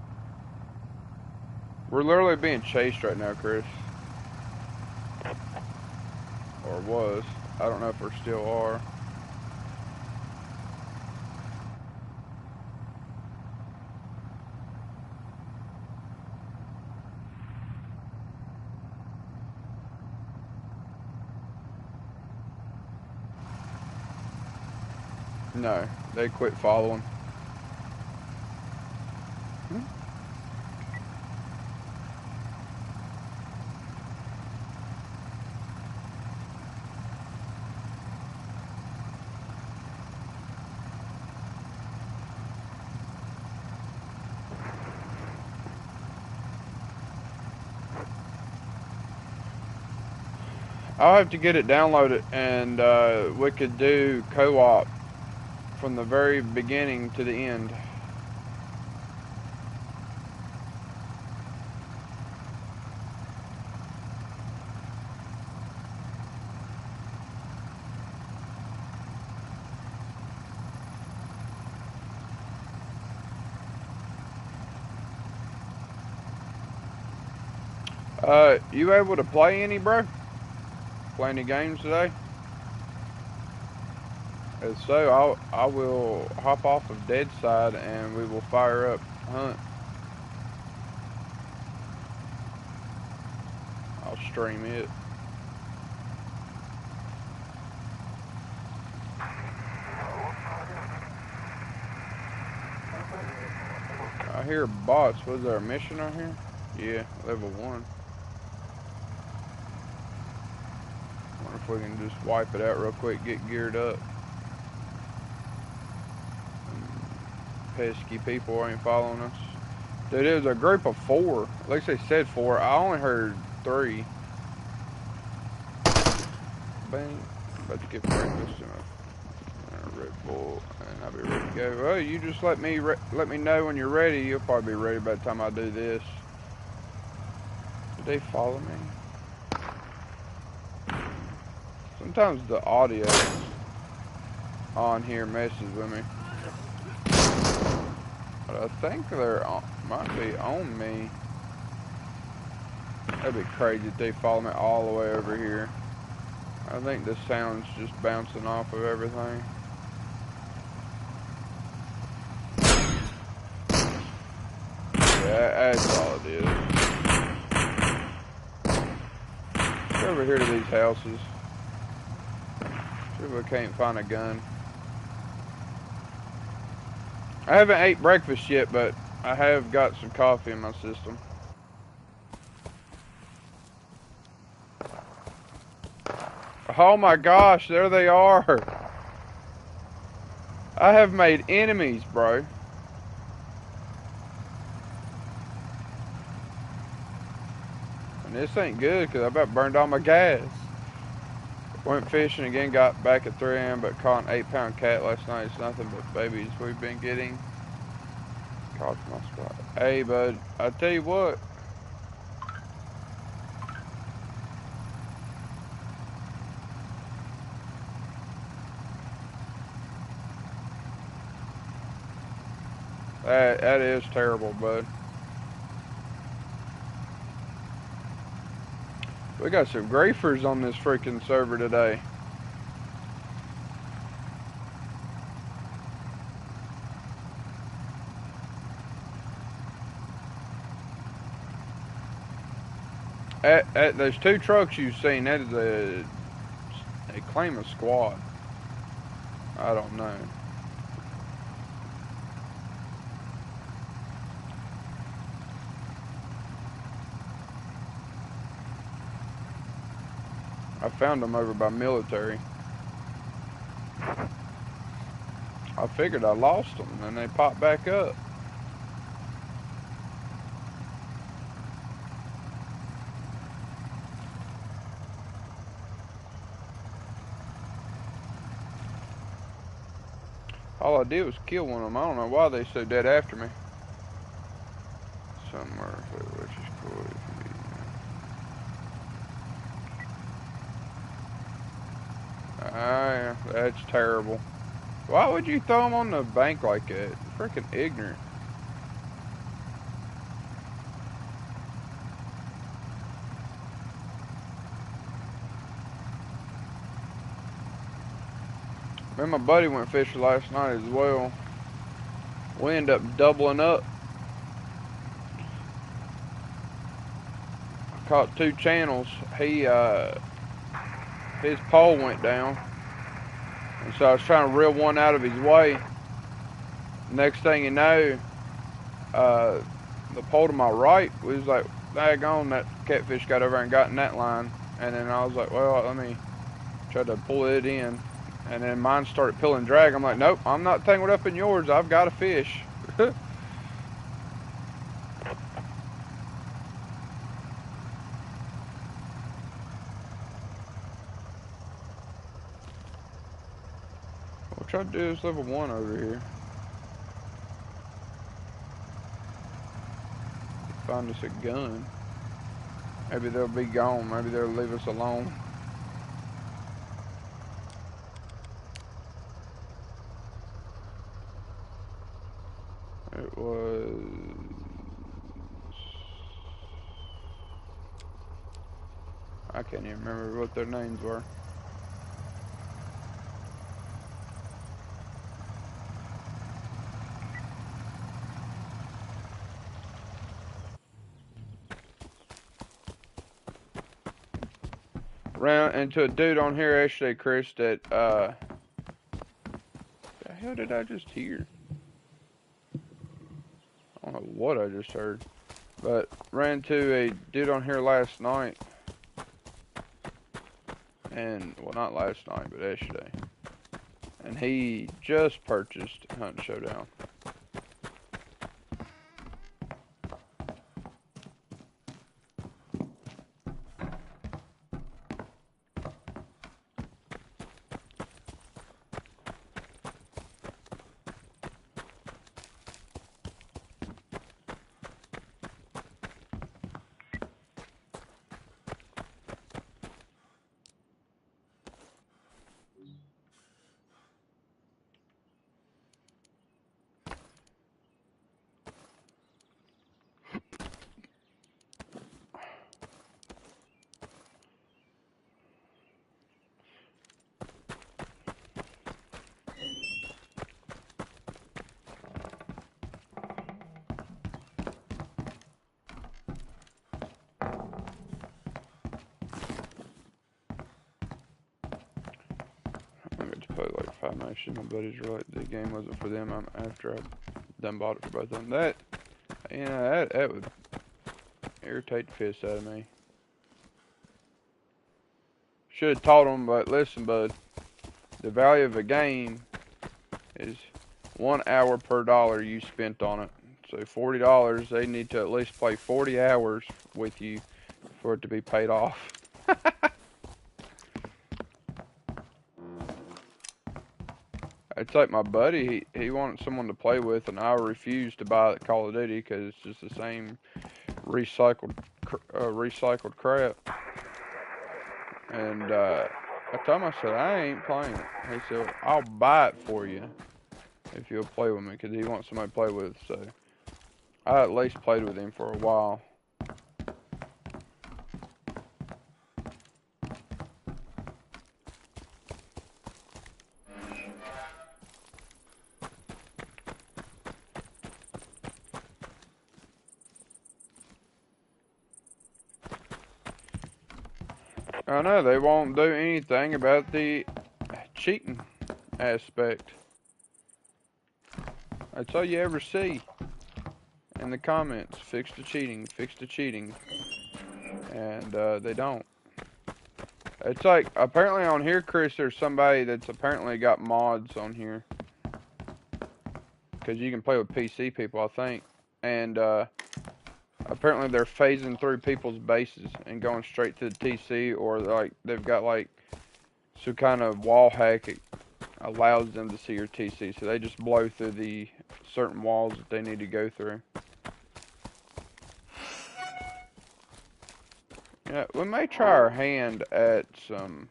We're literally being chased right now, Chris. Or was. I don't know if we still are. No, they quit following. I'll have to get it downloaded and we could do co-op from the very beginning to the end. You able to play any, bro? Play any games today? If so, I will hop off of Deadside and we will fire up Hunt. I'll stream it. I hear bots. Was there a mission on here? Yeah, level 1. Wonder if we can just wipe it out real quick, get geared up. Pesky people ain't following us. Dude, it was a group of 4. At least they said 4. I only heard 3. Bang. About to get breakfast and a Red Bull, and I'll be ready to go. Well, you just let me know when you're ready. You'll probably be ready by the time I do this. Did they follow me? Sometimes the audio on here messes with me. But I think they're might be on me. That'd be crazy if they follow me all the way over here. I think the sound's just bouncing off of everything. Yeah, that's all it is. Let's go over here to these houses. See if we can't find a gun. I haven't ate breakfast yet, but I have got some coffee in my system. Oh my gosh, there they are. I have made enemies, bro. And this ain't good because I about burned all my gas. Went fishing again, got back at 3 a.m. but caught an 8-pound cat last night. It's nothing but babies we've been getting. Caught my spot. Hey, bud, I tell you what. That is terrible, bud. We got some griefers on this freaking server today. There's 2 trucks you've seen. That is they claim a squad. I don't know. I found them over by military. I figured I lost them, and they popped back up. All I did was kill one of them. I don't know why they so dead after me. Somewhere, which is cool. Ah, yeah, that's terrible. Why would you throw them on the bank like that? Freaking ignorant. Me and my buddy went fishing last night as well. We ended up doubling up. Caught 2 channels. His pole went down, and so I was trying to reel one out of his way. Next thing you know, the pole to my right was like, daggone, that catfish got over and got in that line. And then I was like, well, let me try to pull it in. And then mine started pulling drag. I'm like, nope, I'm not tangled up in yours. I've got a fish. We'll try to do this level 1 over here. Find us a gun. Maybe they'll be gone. Maybe they'll leave us alone. It was... I can't even remember what their names were. Ran into a dude on here yesterday, Chris, that, the hell did I just hear? I don't know what I just heard. But ran into a dude on here last night. And, well, not last night, but yesterday. And he just purchased Hunt Showdown. I got to play like 5 matches. My buddies were like, the game wasn't for them. After I done bought it for both of them. That, you know, that would irritate the piss out of me. Should have taught them, but listen, bud. The value of a game is 1 hour per dollar you spent on it. So $40, they need to at least play 40 hours with you for it to be paid off. It's like my buddy, he wanted someone to play with, and I refused to buy Call of Duty because it's just the same recycled crap. And I told him, I said, I ain't playing it. He said, I'll buy it for you if you'll play with me, because he wants somebody to play with. So I at least played with him for a while. I know, they won't do anything about the cheating aspect. That's all you ever see in the comments. Fix the cheating, fix the cheating. And they don't. It's like, apparently on here, Chris, there's somebody that's apparently got mods on here. Because you can play with PC people, I think. And apparently they're phasing through people's bases and going straight to the TC, or like they've got like some kind of wall hack that allows them to see your TC. So they just blow through the certain walls that they need to go through. Yeah, we may try our hand at some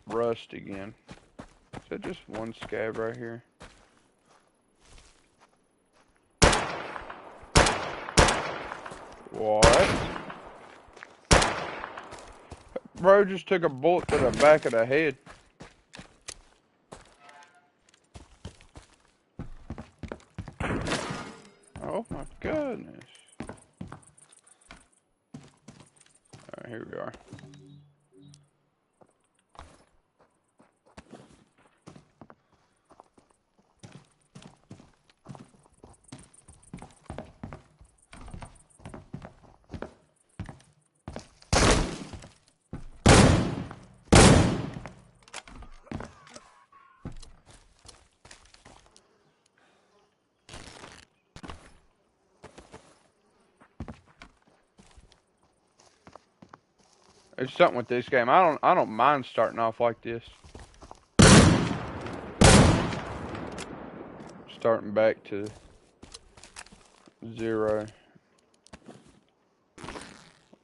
rust again. Is that just one scab right here? What? Bro just took a bullet to the back of the head. Oh my goodness. Alright, here we are. There's something with this game. I don't mind starting off like this. Starting back to 0.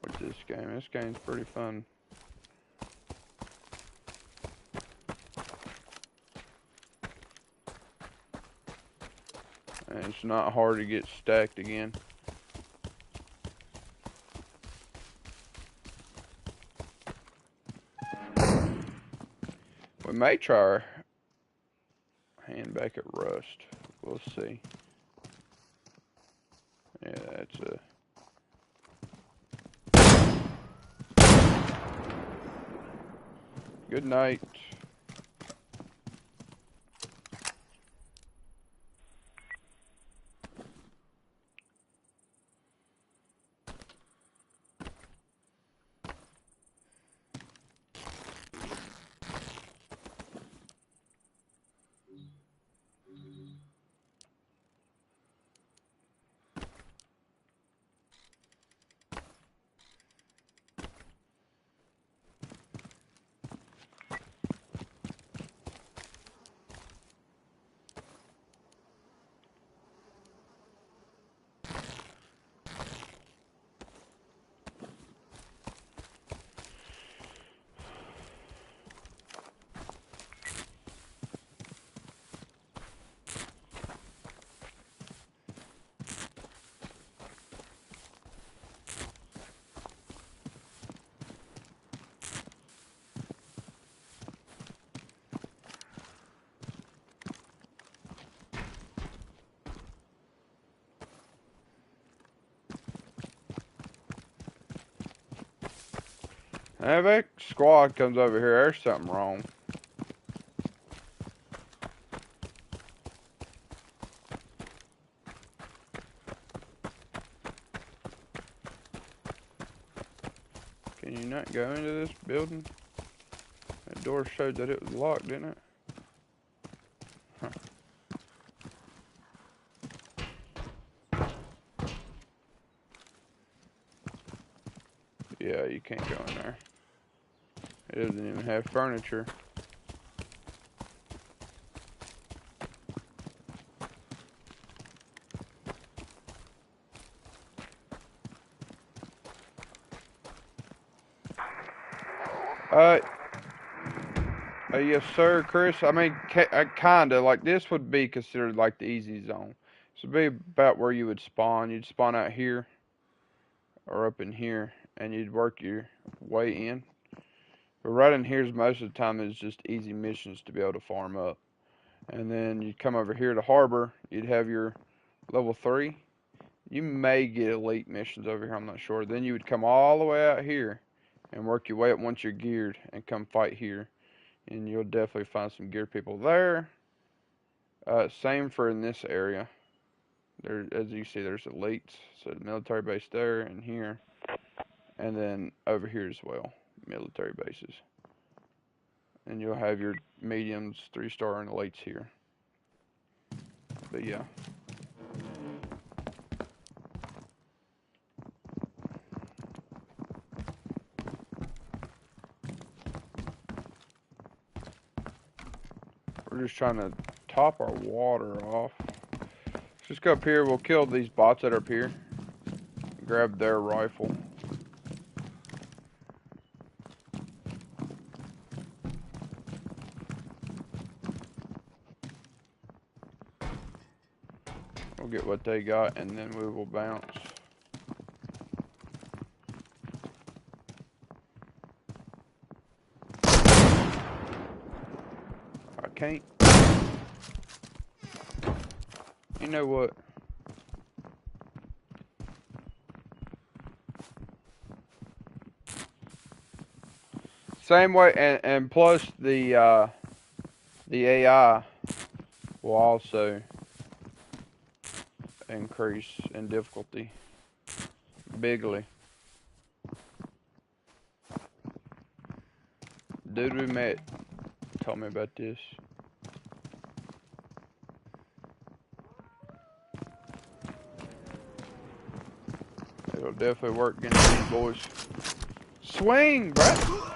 What's this game? This game's pretty fun. And it's not hard to get stacked again. We may try our hand back at rust. We'll see. Yeah, that's a... Good night. If that squad comes over here, there's something wrong. Can you not go into this building? That door showed that it was locked, didn't it? Huh. Yeah, you can't go in there. It doesn't even have furniture. Uh, yes, sir, Chris. I mean, kinda. Like, this would be considered like the easy zone. So it'd be about where you would spawn. You'd spawn out here or up in here, and you'd work your way in. But right in here is most of the time is just easy missions to be able to farm up. And then you'd come over here to Harbor. You'd have your level 3. You may get elite missions over here, I'm not sure. Then you would come all the way out here and work your way up once you're geared and come fight here. And you'll definitely find some geared people there. Same for in this area. There, as you see, there's elites. So the military base there and here. And then over here as well, military bases. And you'll have your mediums, 3-star, and elites here. But yeah. We're just trying to top our water off. Let's just go up here. We'll kill these bots that are up here. Grab their rifle. We'll get what they got, and then we will bounce. I can't. You know what? Same way, and plus the AI will also increase in difficulty bigly. Dude we met told me about this. It'll definitely work against these boys. Swing, bruh!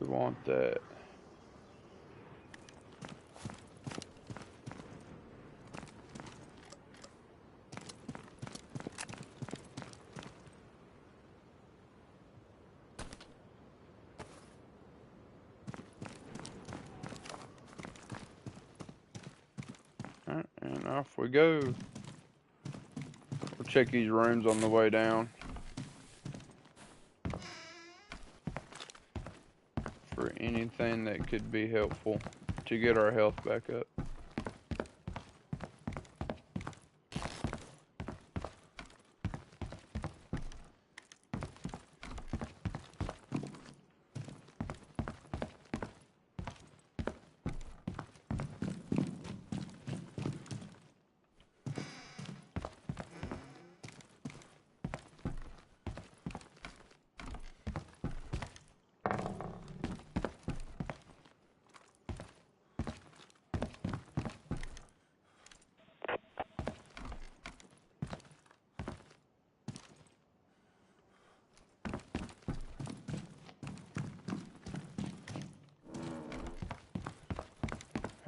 We want that. Alright, and off we go. We'll check these rooms on the way down. For anything that could be helpful to get our health back up.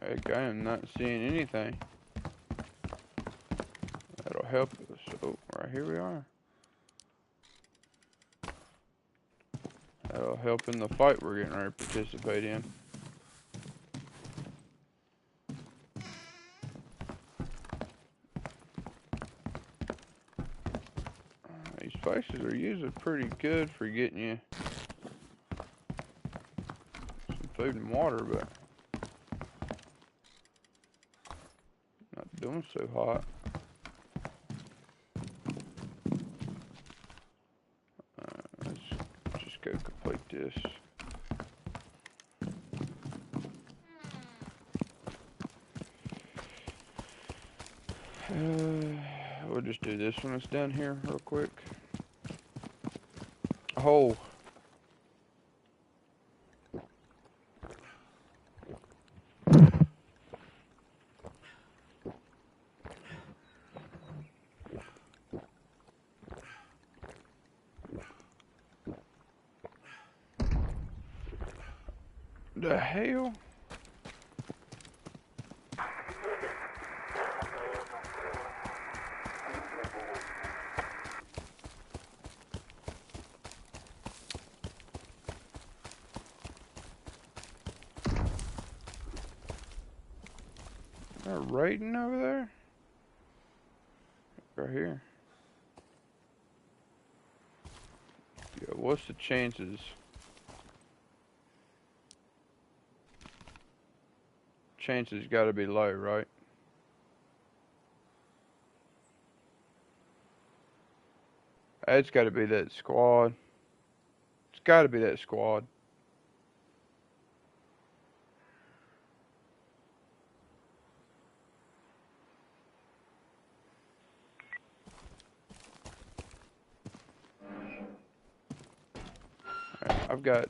Heck, I am not seeing anything that'll help us. Oh, right here we are. That'll help in the fight we're getting ready to participate in. These places are usually pretty good for getting you some food and water, but not doing so hot. Let's just go complete this. We'll just do this one that's down here real quick. Oh. The hell? They're raiding over there? Right here. Yeah, what's the chances? Chances gotta be low, right? It's gotta be that squad. It's gotta be that squad. Alright, I've got...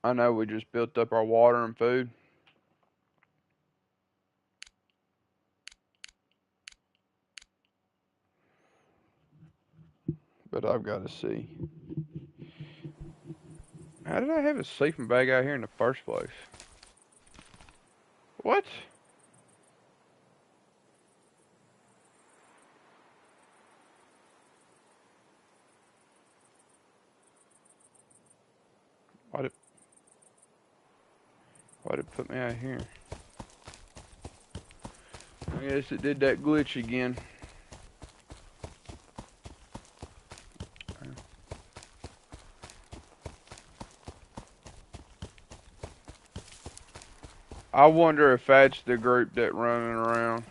I know we just built up our water and food. But I've got to see. How did I have a sleeping bag out here in the first place? What? Why'd it put me out here? I guess it did that glitch again. I wonder if that's the group that running around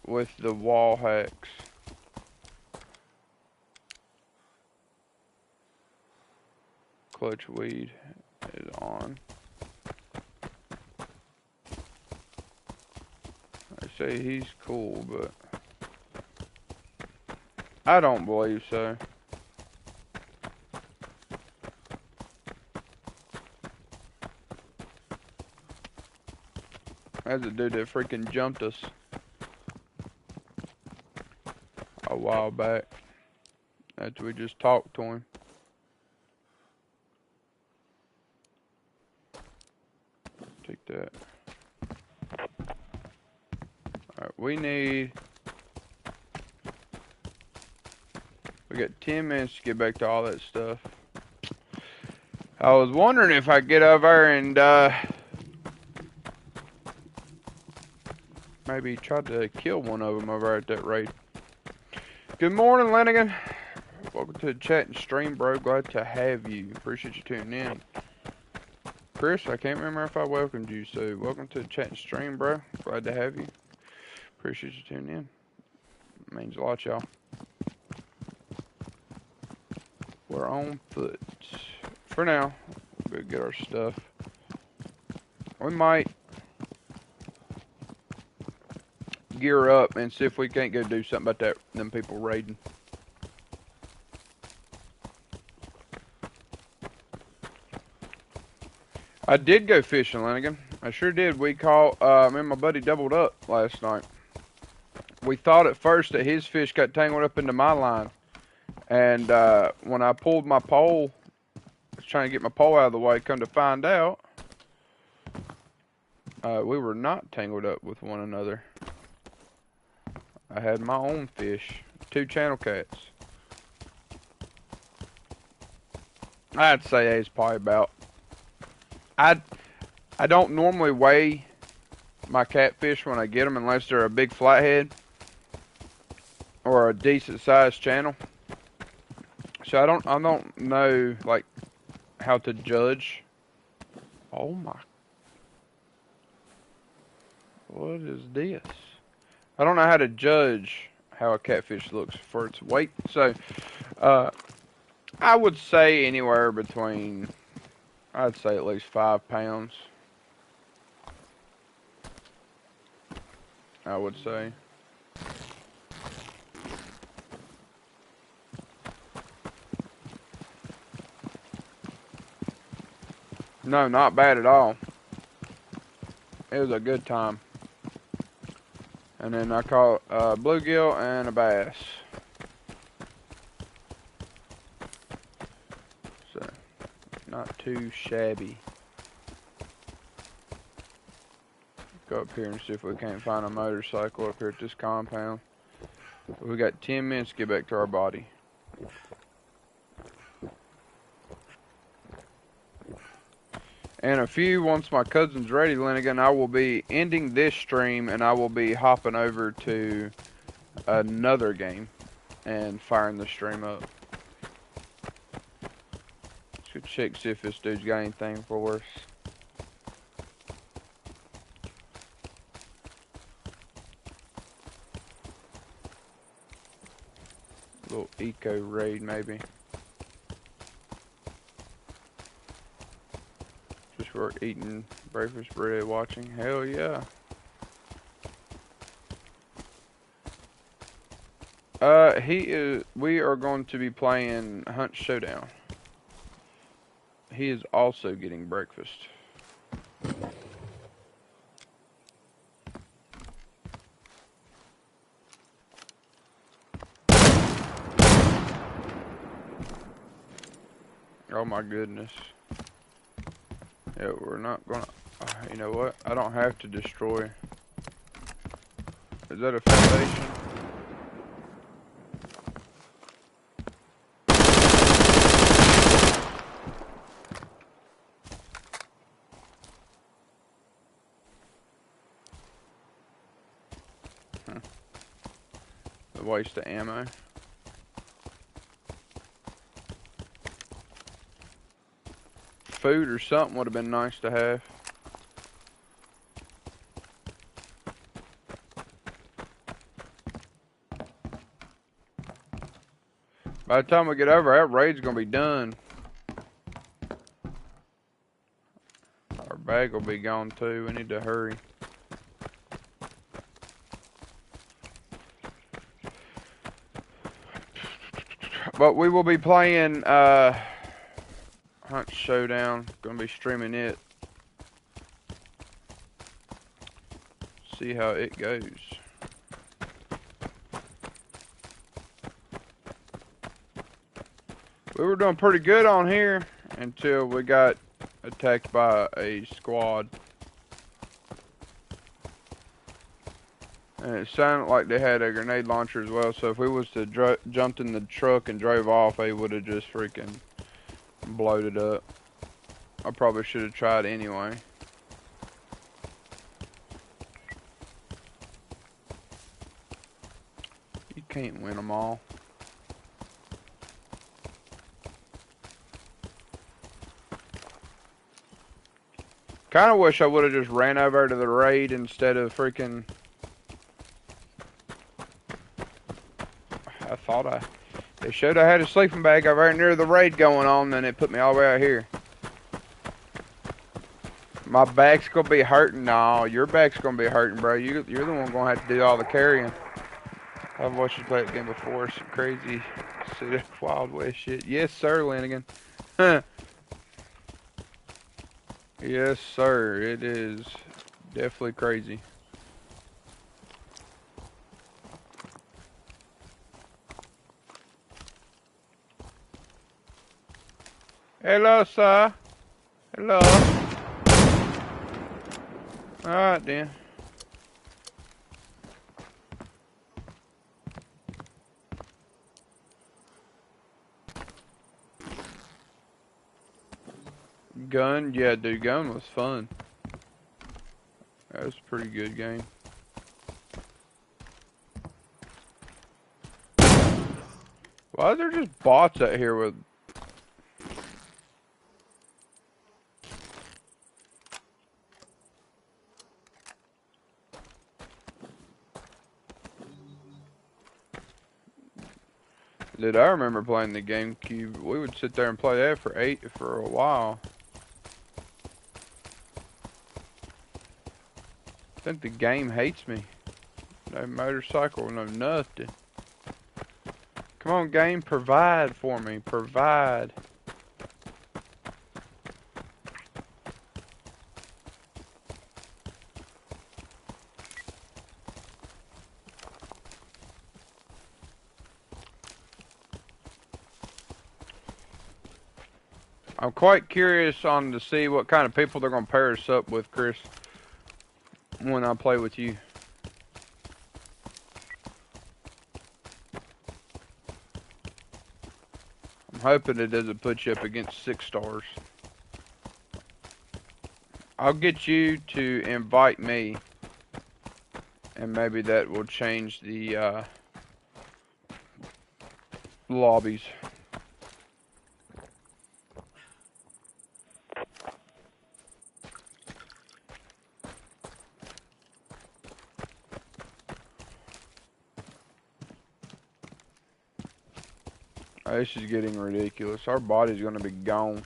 with the wall hacks. Clutch weed is on. They say he's cool, but I don't believe so. That's the dude that freaking jumped us a while back after we just talked to him. Take that. Alright, we got 10 minutes to get back to all that stuff. I was wondering if I get over there and maybe try to kill one of them over at that raid. Good morning, Lenigan. Welcome to the chat and stream, bro. Glad to have you. Appreciate you tuning in. Chris, I can't remember if I welcomed you, so welcome to the chat and stream, bro. Glad to have you. Appreciate you tuning in. It means a lot, y'all. We're on foot. For now, we'll go get our stuff. We might gear up and see if we can't go do something about them people raiding. I did go fishing, Lenigan. I sure did. We caught, me and my buddy doubled up last night. We thought at first that his fish got tangled up into my line. And when I pulled my pole, I was trying to get my pole out of the way, come to find out, we were not tangled up with one another. I had my own fish, 2 channel cats. I'd say it's probably about, I don't normally weigh my catfish when I get them unless they're a big flathead or a decent sized channel. So I don't know like how to judge. Oh my. What is this? I don't know how to judge how a catfish looks for its weight. So I would say anywhere between, I'd say at least 5 pounds. I would say. No, not bad at all. It was a good time. And then I caught a bluegill and a bass. So, not too shabby. Go up here and see if we can't find a motorcycle up here at this compound. We got 10 minutes to get back to our body. And a few, once my cousin's ready, Lenigan, I will be ending this stream and I will be hopping over to another game and firing the stream up. Let's check, see if this dude's got anything for us. A little eco raid maybe. Just for eating breakfast bread, watching. Hell yeah. We are going to be playing Hunt Showdown. He is also getting breakfast. Oh my goodness. Yeah, we're not gonna, you know what? I don't have to destroy. Is that a foundation? A waste of ammo. Food or something would have been nice to have. By the time we get over, that raid's gonna be done. Our bag will be gone too. We need to hurry. But we will be playing Hunt Showdown. Gonna be streaming it. See how it goes. We were doing pretty good on here until we got attacked by a squad. And it sounded like they had a grenade launcher as well, so if we was to jumped in the truck and drove off, they would have just freaking bloated up. I probably should have tried anyway. You can't win them all. Kinda wish I would have just ran over to the raid instead of freaking... I thought it showed I had a sleeping bag over right near the raid going on, and it put me all the way out here. My back's gonna be hurting. No, your back's gonna be hurting, bro. You're the one gonna have to do all the carrying. I've watched you play the game before. Some crazy, Wild West shit. Yes, sir, Lanigan. Yes, sir. It is definitely crazy. Hello, sir. Hello. Alright, then. Gun? Yeah, dude, gun was fun. That was a pretty good game. Why are there just bots out here with... Dude, I remember playing the GameCube. We would sit there and play that for a while. I think the game hates me. No motorcycle, no nothing. Come on, game, provide for me. Provide. I'm quite curious on to see what kind of people they're gonna pair us up with, Chris, when I play with you. I'm hoping it doesn't put you up against 6 stars. I'll get you to invite me, and maybe that will change the lobbies. Oh, this is getting ridiculous. Our body's gonna be gone.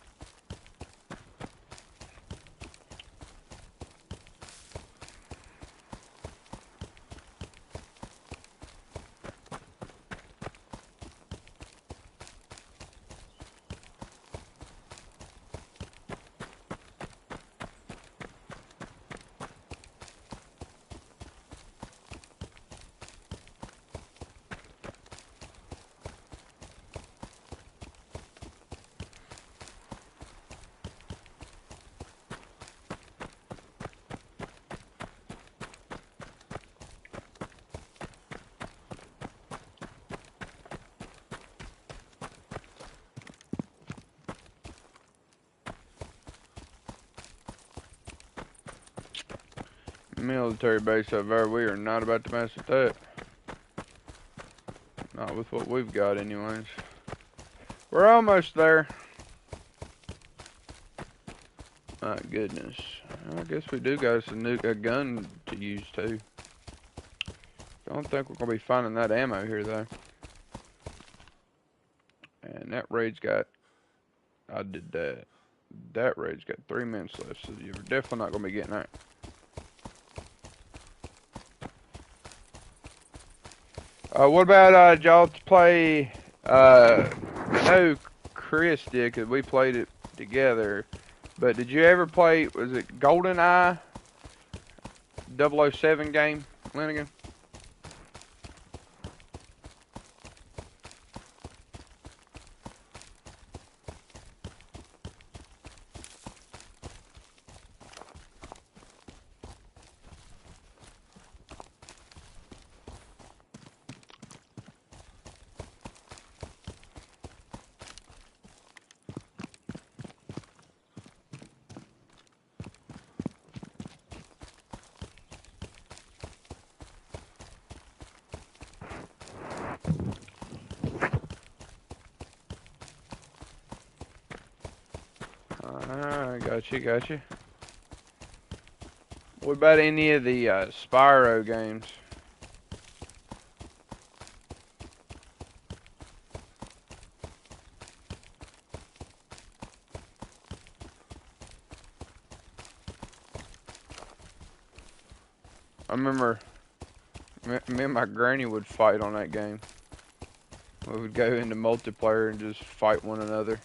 Military base over there, we are not about to mess with that. Not with what we've got anyways. We're almost there. My goodness. I guess we do got us a gun to use too. Don't think we're gonna be finding that ammo here though. And that raid's got, I did that. That raid's got 3 minutes left, so you're definitely not gonna be getting that. What about y'all to play? I know Chris did because we played it together. But did you ever play? Was it GoldenEye 007 game, Linigan? Gotcha. What about any of the Spyro games? I remember me and my granny would fight on that game. We would go into multiplayer and just fight one another.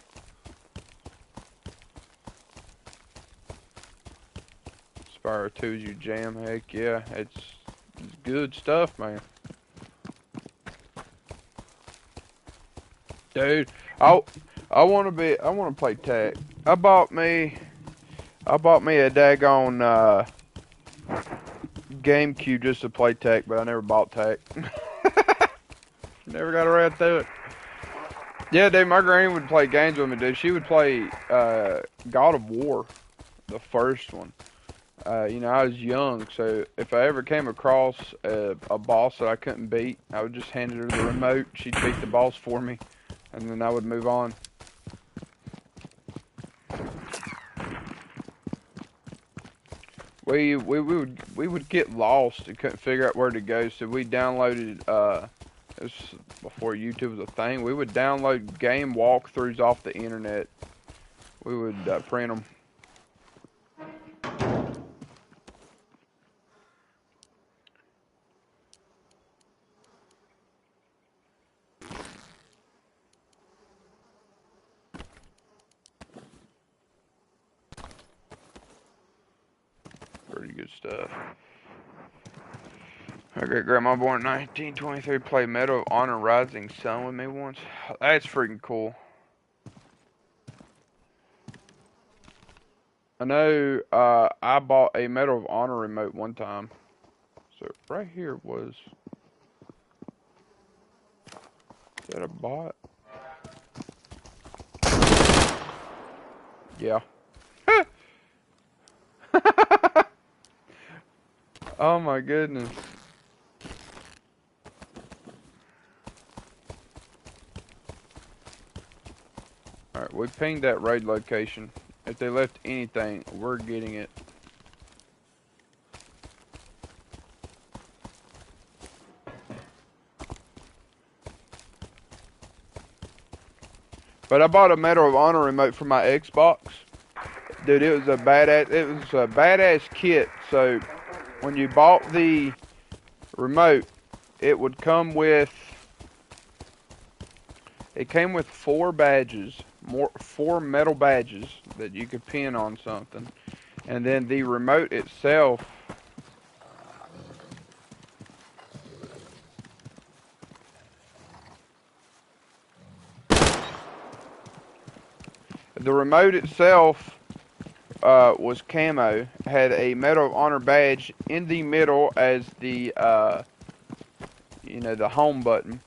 Spyro 2 is your jam, heck yeah. It's good stuff, man. Dude, I wanna play tag. I bought me a daggone GameCube just to play tag, but I never bought tag. Never got around to it. Yeah, dude, my granny would play games with me, dude. She would play God of War, the first one. You know, I was young, so if I ever came across a boss that I couldn't beat, I would just hand her the remote. She'd beat the boss for me, and then I would move on. We would get lost and couldn't figure out where to go, so we downloaded. This was before YouTube was a thing. We would download game walkthroughs off the internet. We would print them. Pretty good stuff. My great grandma born in 1923 played Medal of Honor Rising Sun with me once. That's freaking cool. I know I bought a Medal of Honor remote one time. So right here was... Is that a bot? Yeah. Oh my goodness. Alright, we pinged that raid location. If they left anything, we're getting it. But I bought a Medal of Honor remote for my Xbox. Dude, it was a badass kit. So when you bought the remote, it would come with... It came with 4 badges, 4 metal badges that you could pin on something. And then the remote itself, was camo, had a Medal of Honor badge in the middle as the, the home button.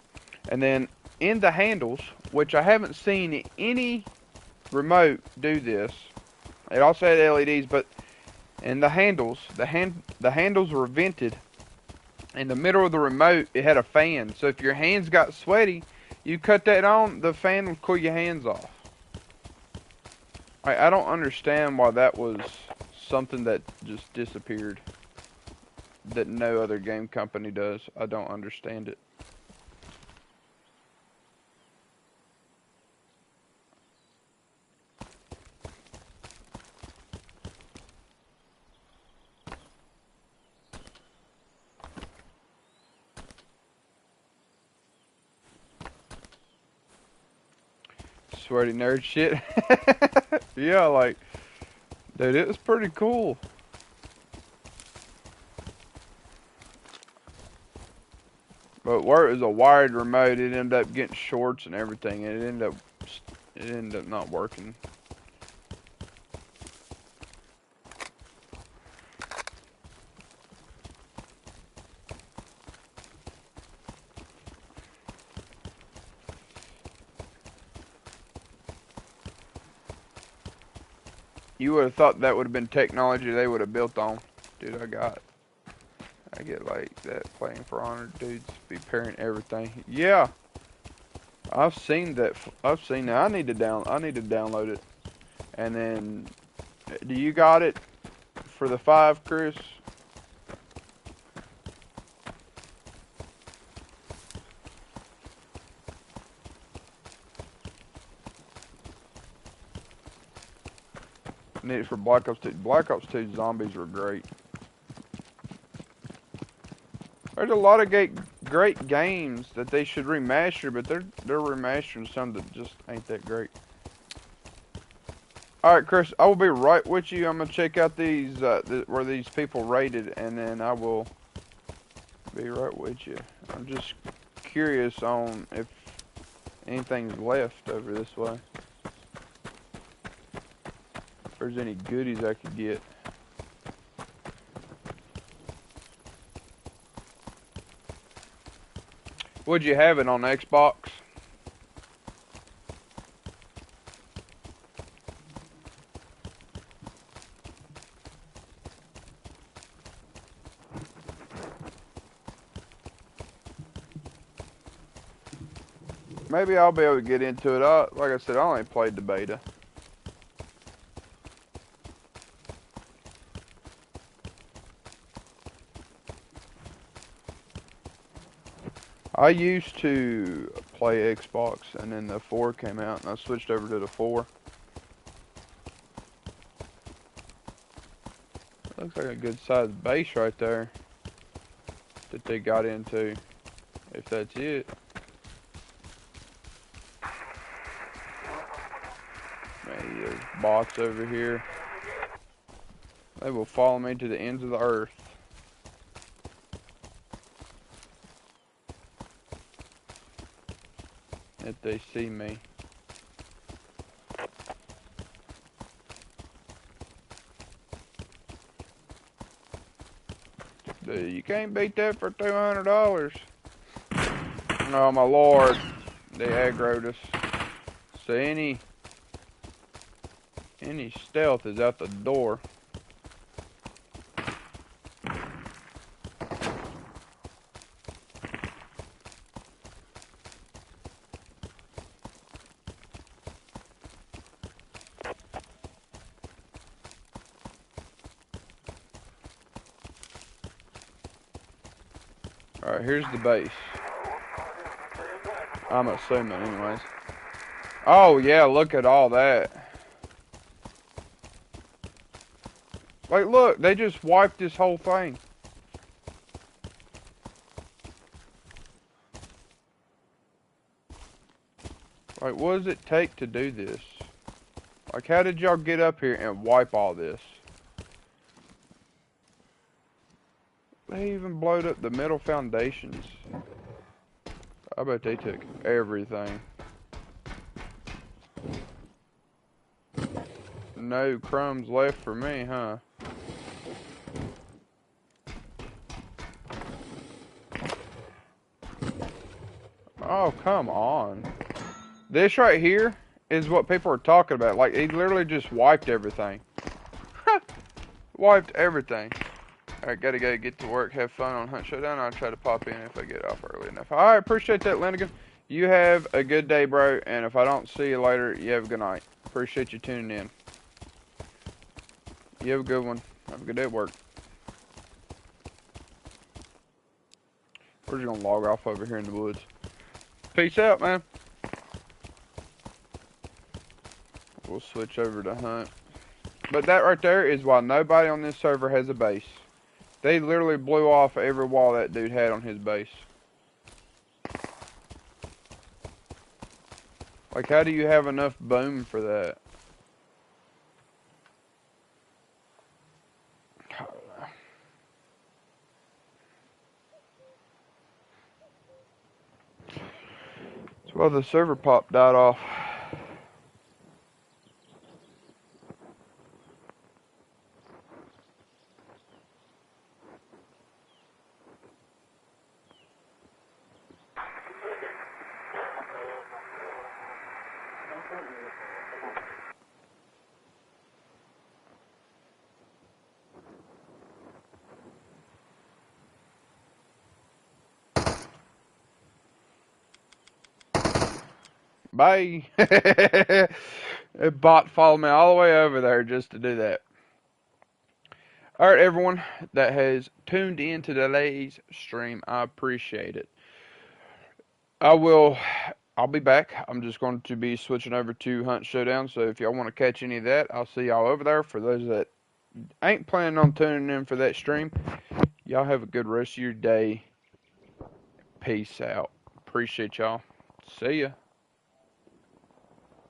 And then in the handles, which I haven't seen any remote do this. It also had LEDs, but in the handles, the handles were vented. In the middle of the remote, it had a fan. So if your hands got sweaty, you cut that on, the fan would cool your hands off. I don't understand why that was something that just disappeared. That no other game company does. I don't understand it. Sweaty nerd shit. Yeah, like, dude, it was pretty cool. But where it was a wired remote, it ended up getting shorts and everything, and it ended up not working. You would have thought that would have been technology they would have built on. Dude, I get like that playing for Honor dudes be pairing everything. Yeah. I've seen that. I need to download it. And then do you got it for the 5, Chris? I need it for Black Ops 2. Black Ops 2 zombies were great. There's a lot of great games that they should remaster, but they're remastering some that just ain't that great. Alright, Chris, I will be right with you. I'm going to check out these, where these people rated, and then I will be right with you. I'm just curious on if anything's left over this way. If there's any goodies I could get. Would you have it on Xbox? Maybe I'll be able to get into it. Like I said, I only played the beta. I used to play Xbox, and then the 4 came out, and I switched over to the 4. Looks like a good sized base right there that they got into, if that's it. Maybe there's bots over here. They will follow me to the ends of the earth if they see me. Dude, you can't beat that for $200. Oh my lord. They aggroed us. So any stealth is out the door. Alright, here's the base. I'm assuming anyways. Oh yeah, look at all that. Like look, they just wiped this whole thing. Like what does it take to do this? Like how did y'all get up here and wipe all this? They even blowed up the metal foundations. I bet they took everything. No crumbs left for me, huh? Oh, come on. This right here is what people are talking about. Like, he literally just wiped everything. Wiped everything. Alright, gotta go get to work. Have fun on Hunt Showdown. I'll try to pop in if I get off early enough. Alright, appreciate that, Lenigan. You have a good day, bro. And if I don't see you later, you have a good night. Appreciate you tuning in. You have a good one. Have a good day at work. We're just gonna log off over here in the woods. Peace out, man. We'll switch over to Hunt. But that right there is why nobody on this server has a base. They literally blew off every wall that dude had on his base. Like, how do you have enough boom for that? That's why the server pop died off. Bye. A bot followed me all the way over there just to do that. Alright, everyone that has tuned in to today's stream, I appreciate it. I'll be back. I'm just going to be switching over to Hunt Showdown, so if y'all want to catch any of that, I'll see y'all over there. For those that ain't planning on tuning in for that stream, y'all have a good rest of your day. Peace out. Appreciate y'all. See ya.